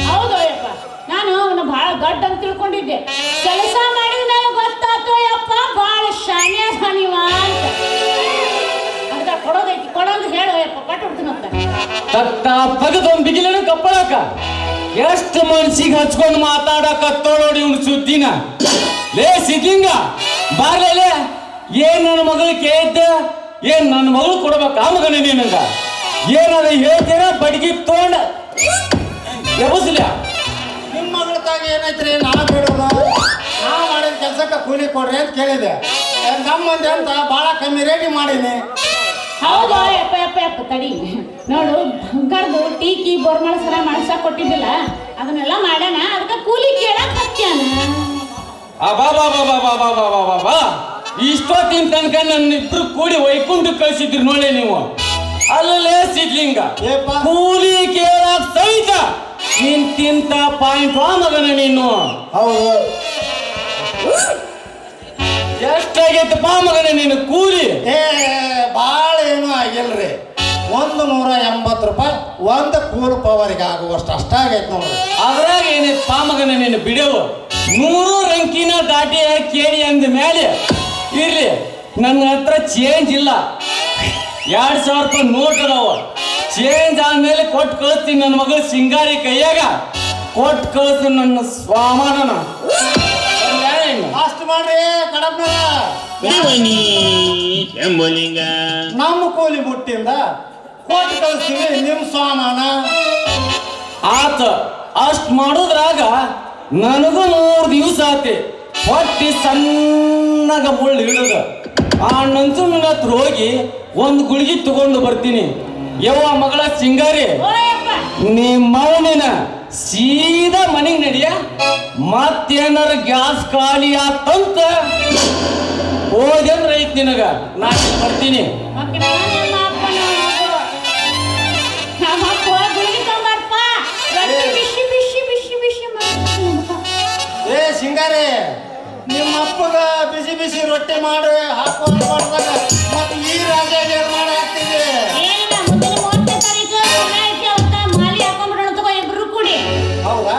ಹೌದು ಅಯ್ಯಪ್ಪ, ನಾನು ಅವನು ಬಹಳ ದೊಡ್ಡ ಅಂತ ತಿಳ್ಕೊಂಡಿದ್ದೆ. ಕೆಲಸ ಮಾಡಿದ ಮೇಲೆ ಗೊತ್ತಾಯ್ತು ಅಯ್ಯಪ್ಪ ಬಹಳ ಶಾನ್ಯ ನೀವ ಅಂತ. ಅಂತ ಕೊಡೋದೈತಿ, ಕೊಡೋದು ಹೇಳು ಅಯ್ಯಪ್ಪ, ಕೊಟ್ಟು ಬಿಡ್ತೀನಿ ಅಂತ. ತಕ್ಕ ಪಗದೊಂದು ಬಿಗಿಲೇನು ಕಪ್ಪಳಕ ಎಷ್ಟು ಮನ್ಸಿಗೆ ಹಚ್ಕೊಂಡು ಮಾತಾಡಕತ್ತೋಡಿ ಇವ್ನ ಸುದ್ದಿನ. ಲೇ ಸಿದ್ಲಿಂಗ ಬಾರ್ಲೇ, ಏನ್ ನನ್ನ ಮಗಳು ಕೇಳಿದ್ದ? ಏನ್ ನನ್ನ ಮಗಳು ಕೊಡ್ಬೇಕ ಮಗನೇ ನಿನಗ? ಏನಾದ್ರು ಹೇಳ್ತೀರ ಬಡ್ಗಿ ತಗೊಂಡ ಎಬಸ್ಲ. ನಿಮ್ಮ ಮಗಳ ತಾಗ ಏನೈತ್ರಿ ನಾ ಬಿಡೋದು? ನಾ ಮಾಡಿದ ಕೆಲ್ಸಕ್ಕೆ ಕೂಲಿ ಕೊಡ್ರಿ ಅಂತ ಕೇಳಿದೆ. ನಮ್ಮ ಮಂದಿ ಅಂತ ಭಾಳ ಕಮ್ಮಿ ರೇಟಿ ಮಾಡೀನಿ. ಹೌದು ಅಯ್ಯಪ್ಪ ಯಪ್ಪ ಯಪ್ಪ ತಡಿ ನೋಡು, ಬಂಗಾರದು ಟೀಕಿ ಬೋರ್ಮಳ ಸರ ಮಾಡ್ಸಕ್ ಕೊಟ್ಟಿದ್ದಿಲ್ಲ, ಅದನ್ನೆಲ್ಲ ಮಾಡ್ಯಾನ. ಅದಕ್ಕೆ ಕೂಲಿ ಕೇಳಕ್ ಹತ್ಯಾನ. ಅಬಾ ಇಷ್ಟೊತ್ತಿನ ತನಕ ನನ್ನ ಇಬ್ರು ಕೂಡಿ ವೈಕುಂಠ ಕಳ್ಸಿದ್ರಿ ನೋಡಿ ನೀವು. ಅಲ್ಲೇ ಸಿದ್ಲಿಂಗ ಕೂಲಿ ಕೇಳಕ್ ಸಹಿತ ನಿಂತಿಂತ ಪಾಯಿಂಟ್ ಮಗನ ನೀನು. ಹೌದು, ಎಷ್ಟಾಗೈತಪ್ಪ ಮಗನ ನೀನು ಕೂಲಿ? ಭಾಳ ಏನೂ ಆಗಿಲ್ರಿ. ₹180 ಒಂದು ಕೂಲ್ ಪವರ್ಗೆ ಆಗುವಷ್ಟು ಅಷ್ಟಾಗೈತೆ ನೋಡ್ರಿ. ಅದ್ರಾಗ ಏನೈತೆ ಮಗನ ನೀನು ಬಿಡವು 100 ರಂಕಿನ ದಾಟಿ ಕೇಳಿ ಅಂದ ಮೇಲೆ ಇರ್ಲಿ, ನನ್ನ ಹತ್ರ ಚೇಂಜ್ ಇಲ್ಲ. 2,000 ರೂಪಾಯಿ ನೋಟ್ ಅದಾವ. ಚೇಂಜ್ ಆದ್ಮೇಲೆ ಕೊಟ್ಟು ಕಳಿಸ್ತೀನಿ ನನ್ನ ಮಗಳು ಸಿಂಗಾರಿ ಕೈಯಾಗ. ಕೊಟ್ಟು ಕಳಿಸ್ತೀನಿ ನನ್ನ ಸ್ವಾಮಾನನ. ಅಷ್ಟು ಮಾಡ್ರಿ ಕಡಪ್ನ. ನಮ್ಮ ಕೂಲಿ ಮುಟ್ಟಿಂದ ಕೊಟ್ಟು ಕಳಿಸ್ತೀವಿ ನಿಮ್ಮ ಸಾಮಾನ. ಆತ ಅಷ್ಟ್ ಮಾಡುದ್ರಾಗ ನನಗೂ 3 ದಿವಸ ಆತಿ. ಹೊಟ್ಟಿ ಸಣ್ಣಗ ಮುಳ್ಳು ಹಿಡಿದ ಆ ನಂಜುನ ಹತ್ರ ಹೋಗಿ ಒಂದು ಗುಳಿಗೆ ತಗೊಂಡು ಬರ್ತೀನಿ. ಯವ್ವ ಮಗಳ ಸಿಂಗಾರಿ, ನಿಮ್ಮ ಮಗನಿನ ಸೀದಾ ಮನೆಗೆ ನಡಿಯ. ಮತ್ತೇನಾರ ಗ್ಯಾಸ್ ಖಾಲಿ ಆತಂತ ಹೋದಂದ್ರೆ ಐತಿ ನಿನಗ. ನಾನು ಬರ್ತೀನಿ. ಏ ಸಿಂಗಾರಿ, ನಿಮ್ಮ ಅಪ್ಪಗ ಬಿಸಿ ಬಿಸಿ ರೊಟ್ಟಿ ಮಾಡಿ ಹಾಕೊಂಡು ಮಾಡಿದಾಗ ಮತ್ತೆ ಈ ರಾಜ್ಯ ಮಾಡಿ ಹಾಕ್ತಿದೆ. ಹೌದಾ?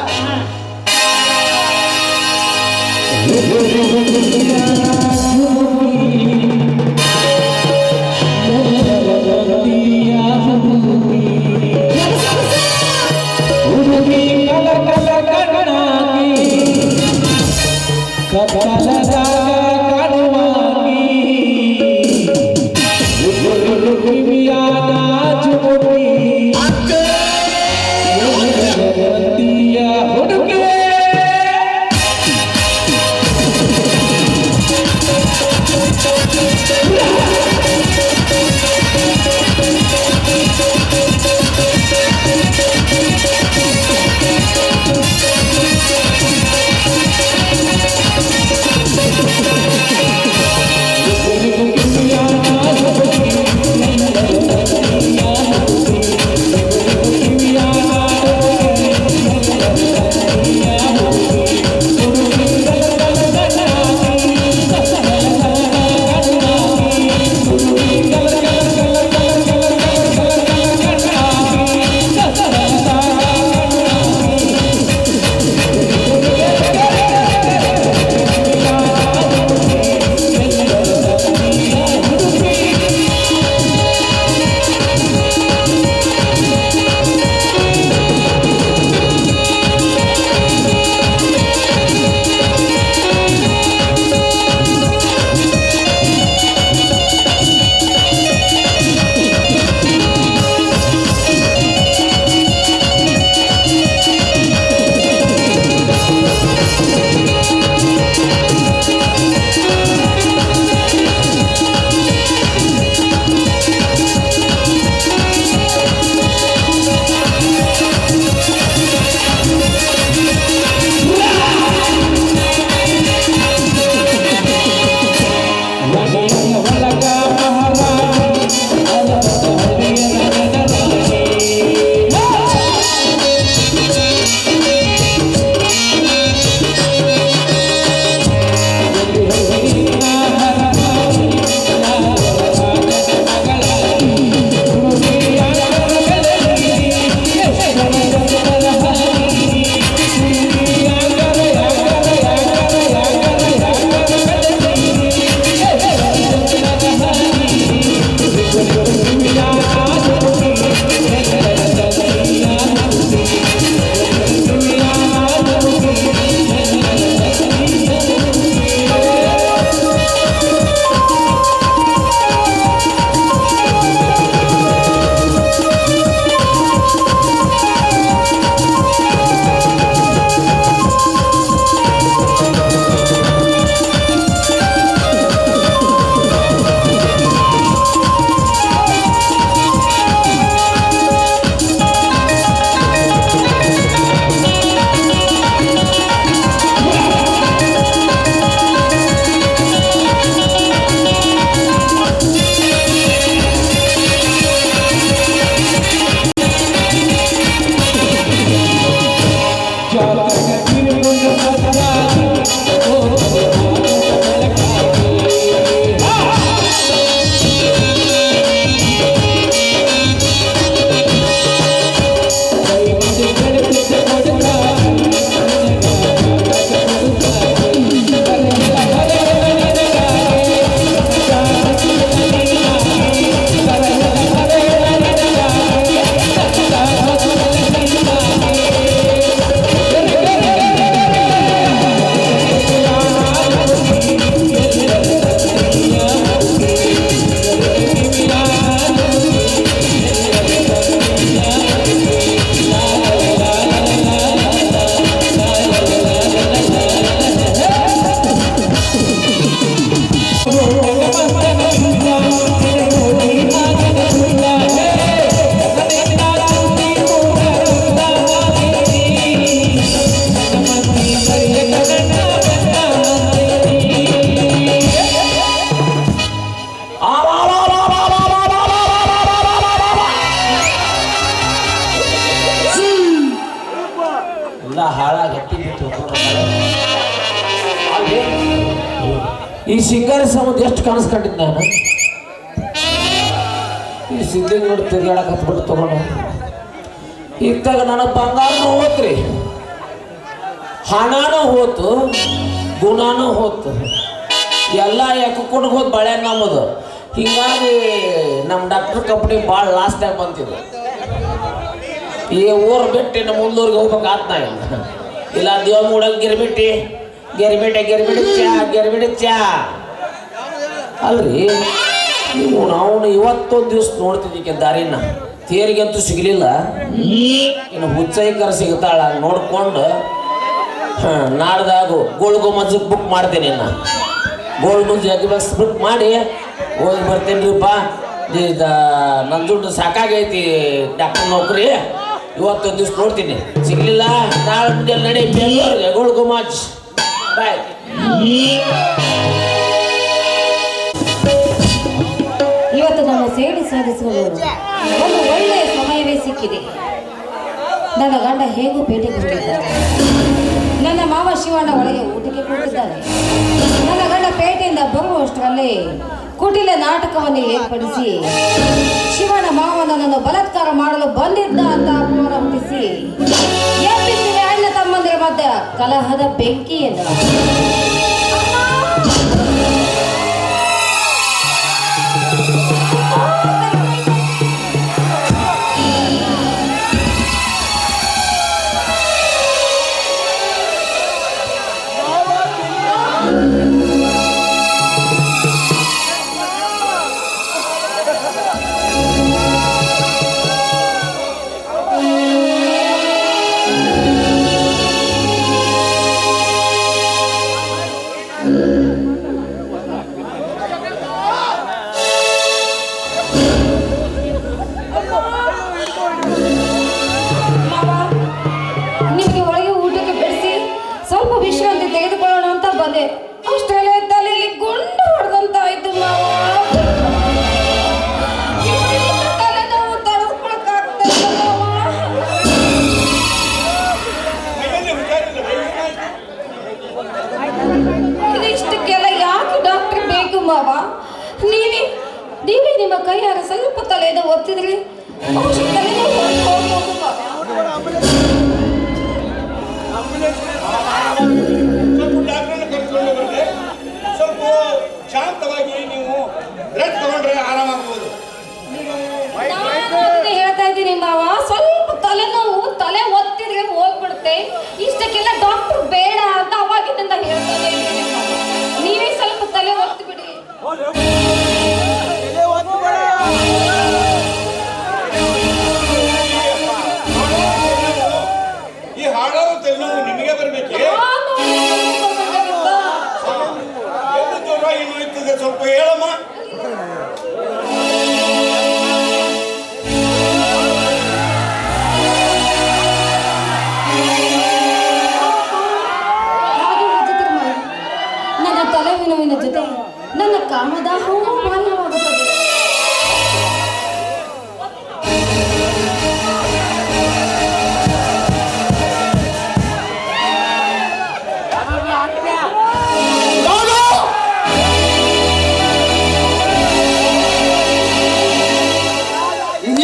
ಈ ಸಿಂಗಾರಿ ಸಂಬಂಧ ಎಷ್ಟು ಕನಸು ಕಂಡಿದ್ದೆ ನಾನು. ಈ ಸಿದ್ಧಿಗೆ ನೋಡಿ ತಿರ್ಗಾಡಕ್ಕೆ ಹತ್ಬಿಟ್ಟು ತಗೊಂಡು ಇತ್ತಾಗ ನನ್ನ ಬಂಗಾರನೂ ಹೋತ್ರಿ, ಹಣನೂ ಹೋತು, ಗುಣನೂ ಹೋತು, ಎಲ್ಲ ಯಾಕೊಂಡು ಹೋದ್ ಬಳೆ ನಮ್ಮದು. ಹೀಗಾಗಿ ನಮ್ಮ ಡಾಕ್ಟರ್ ಕಂಪ್ನಿ ಭಾಳ ಲಾಸ್ಟಾಗಿ ಬಂತಿದ್ರು. ಈ ಊರು ಬಿಟ್ಟು ನಮ್ಮ ಮುಂದೂರಿಗೆ ಹೋಗ್ಬೇಕಾಗ್ತಾ ಇಲ್ಲ ದೇವಮೂಡಲ್ಲಿ ಗಿರ್ಬಿಟ್ಟು ಚಾ ಅಲ್ರಿ. ನಾವು ಇವತ್ತೊಂದು ದಿವ್ಸ ನೋಡ್ತಿದ್ದೀವಿ ದಾರಿನ, ತೇರಿಗಂತೂ ಸಿಗಲಿಲ್ಲ, ಇನ್ನು ಹುಚ್ಚೈಕರ ಸಿಗ್ತಾಳ ನೋಡ್ಕೊಂಡು ನಾಡ್ದಾಗು ಗೋಲ್ಡ್ ಗುಮ್ಮಜ್ಜಕ್ಕೆ ಬುಕ್ ಮಾಡ್ತೀನಿ. ಗೋಲ್ಡ್ ಗುಮ್ಮಜ್ ಬಸ್ ಬುಕ್ ಮಾಡಿ ಹೋಗಿ ಬರ್ತೀನಿ ನನ್ನ ದುಡ್ಡು ಸಾಕಾಗೈತಿ ಡಾಕ್ಟರ್ ನೌಕರಿ. ಇವತ್ತೊಂದು ದಿವ್ಸ ನೋಡ್ತೀನಿ, ಸಿಗ್ಲಿಲ್ಲ ನಾಳೆ ಮುಂಜಾನೆ ನಡಿ ಬೆಂಗಳೂರಿಗೆ ಗೋಲ್ಡ್ ಗುಮ್ಮಜ್. ಬಾಯ್. ಇವತ್ತು ನನ್ನ ಸೇಡಿ ಸಾಧಿಸಲು ಒಂದು ಒಳ್ಳೆಯ ಸಮಯವೇ ಸಿಕ್ಕಿದೆ. ನನ್ನ ಗಂಡ ಹೇಗೂ ಪೇಟೆಗೆ ಹೋಗಿದ್ದಾರೆ. ನನ್ನ ಮಾವ ಶಿವಣ್ಣ ಒಳಗೆ ಊಟಕ್ಕೆ ಕೂತಿದ್ದಾನೆ. ನನ್ನ ಗಂಡ ಪೇಟೆಯಿಂದ ಬರುವಷ್ಟರಲ್ಲಿ ಕುಟಿಲ ನಾಟಕವನ್ನು ಏರ್ಪಡಿಸಿ ಶಿವಣ್ಣ ಮಾವನನ್ನು ಬಲಾತ್ಕಾರ ಮಾಡಲು ಬಂದಿದ್ದ ಅಂತ ಅಪವಾದ ಹುಟ್ಟಿಸಿ ಎಬ್ಬಿಸಿವೆ ಅಣ್ಣ ತಮ್ಮಂದಿರ ಮಧ್ಯೆ ಕಲಹದ ಬೆಂಕಿಯನ್ನು. ನಿಮಗೆ ಒಳಗೆ ಊಟಕ್ಕೆ ಬೆಳೆಸಿ ಸ್ವಲ್ಪ ವಿಶ್ರಾಂತಿ ತೆಗೆದುಕೊಳ್ಳೋಣ ಅಂತ ಬಂದೆ. ಅಷ್ಟರಲ್ಲೇ ತಲೆಯಲ್ಲಿ ಗುಂಡು ಹೊಡೆದಂತಾಯ್ತು ಮಾವ. ತಲೆನೋವು ತಡೆಸ್ಕೊಳಕ್ಕಾಗ್ತಾ ಇಲ್ಲ ಮಾವ. ಇಷ್ಟಕ್ಕೆಲ್ಲ ಯಾಕೆ ಡಾಕ್ಟರ್ ಬೇಕು ಮಾವ? ನೀವೇ ನಿಮ್ಮ ಕೈಯಾರ ಸ್ವಲ್ಪ ತಲೆಯನ್ನು ಒತ್ತಿದ್ರಿ ತಲೆನೋವು ಹೋಗ್ಬೋದು ಮಾವ. ಸ್ವಲ್ಪ ಶಾಂತವಾಗಿ ನೀವು ರೆಸ್ಟ್ ತಗೊಂಡ್ರೆ ಆರಾಮಾಗ್ಬೋದು. ಹೇಳ್ತಾ ಇದ್ದೀನಿ ಮಾವ, ಸ್ವಲ್ಪ ತಲೆನೋವು ತಲೆ ಒತ್ತಿದ್ರೆ ಹೋಗ್ಬಿಡುತ್ತೆ. ಇಷ್ಟಕ್ಕೆಲ್ಲ ಡಾಕ್ಟರ್ ಬೇಡ ಅಂತ ಅವಾಗಿನಿಂದ ಹೇಳ್ತಾನೆ ಇದ್ದೀನಿ ಮಾವ. ನೀವೇ ಸ್ವಲ್ಪ ತಲೆ ಒತ್ತಿ ಬಿಡಿ. ಈ ಹಾಡೋರು ತಲೆನೋವು ನಿಮಗೆ ಬರ್ಬೇಕೆ? ಎಲ್ಲಿ ಜ್ವರ ಏನು ಇರ್ತದೆ ಸ್ವಲ್ಪ ಹೇಳಮ್ಮ. ನನ್ನ ತಲೆನೋವಿನ ಜೊತೆ ನನ್ನ ಕಾಮದಾಹವೂ ಮಾನ್ಯವಾಗುತ್ತದೆ.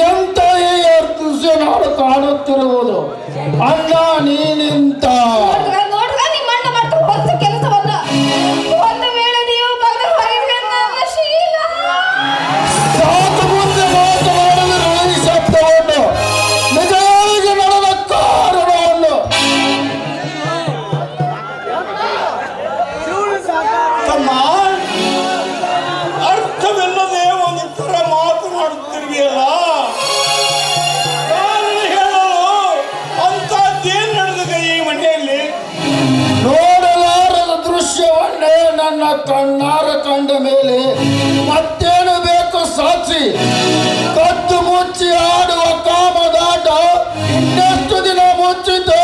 ಎಂತ ದೃಶ್ಯ ನಾಡು ಕಾಣುತ್ತಿರುವುದು ಅಣ್ಣ ನೀನಿಂತ ನೋಡ್ರ ನಿಮ್ಮ ಅಣ್ಣ ಮಾಡ್ತಾ ಹೊಸ ಕೆಲಸವನ್ನ. ಒಂದು ವೇಳೆ ನೀವು ಬಗೆದು ಹೊರಗೆ ನನ್ನ ಶೀಲ ಸಾಕು ಮುಂದೆ ಮಾತನಾಡಿದ ಈ ಶಬ್ದವನ್ನು ನಿಜವಾಗಿ ನಡೆದ ಕಾರಣವನ್ನು ತಮ್ಮ ಅರ್ಥವಿಲ್ಲದೆ ಒಂದು ತರ ಮಾತನಾಡುತ್ತಿರುವೆಯಲ್ಲ. ನೋಡಲಾರದ ದೃಶ್ಯವನ್ನೇ ನನ್ನ ಕಣ್ಣಾರ ಕಂಡ ಮೇಲೆ ಮತ್ತೇನು ಬೇಕು ಸಾಕ್ಷಿ? ಕದ್ದು ಮುಚ್ಚಿ ಆಡುವ ಕಾಮದಾಟ ಇನ್ನೆಷ್ಟು ದಿನ ಮುಚ್ಚಿತು?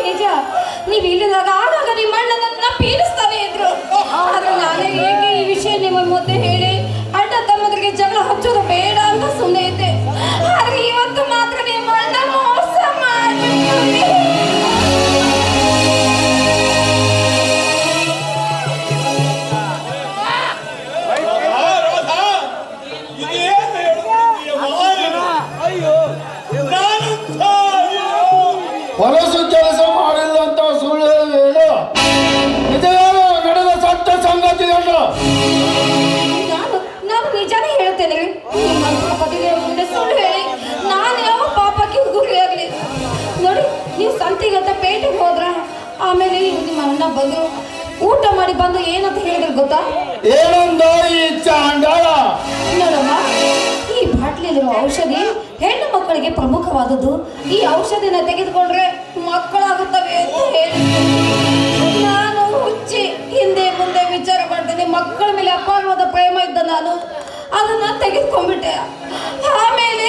ನಿಜ, ನೀವು ಇಲ್ಲದಾಗ ಆಗಾಗ ನಿಮ್ಮ ಅಣ್ಣ ನನ್ನ ಪೀಡಿಸ್ತಾನೆ ಇದ್ರು. ಆದ್ರೆ ನಾನೇ ಹೇಗೆ ಈ ವಿಷಯ ನಿಮ್ಮ ಮುಂದೆ ಹೇಳಿ ಅಣ್ಣ ತಮ್ಮದ್ರಿಗೆ ಜಗಳ ಹಚ್ಚೋದು ಬೇಡ ಅಂತ ಸುಮ್ಮನೆ ಇದ್ದೆ. ಆದ್ರೆ ಇವತ್ತು ಮಾತ್ರ ಮಾಡಿ ಬಂದು ಏನಂತ ಹೇಳಿದ್ರು ಗೊತ್ತಾ? ಏನೊಂದು ಈ ಚಾಂಡಾಳ ನೋಡಮ್ಮ, ಈ ಬಾಟ್ಲಿಲಿರುವ ಔಷಧಿ ಹೆಣ್ಣು ಮಕ್ಕಳಿಗೆ ಪ್ರಮುಖವಾದದ್ದು. ಈ ಔಷಧಿನ ತೆಗೆದುಕೊಂಡ್ರೆ ಮಕ್ಕಳಾಗುತ್ತವೆ ಅಂತ ಹೇಳಿ ನಾನು ಹುಚ್ಚಿ ಹಿಂದೆ ಮುಂದೆ ವಿಚಾರ ಮಾಡ್ತೀನಿ. ಮಕ್ಕಳ ಮೇಲೆ ಅಪಾರವಾದ ಪ್ರೇಮ ಇದ್ದ ನಾನು ಅದನ್ನ ತೆಗೆದುಕೊಂಡ್ಬಿಟ್ಟೆ. ಆಮೇಲೆ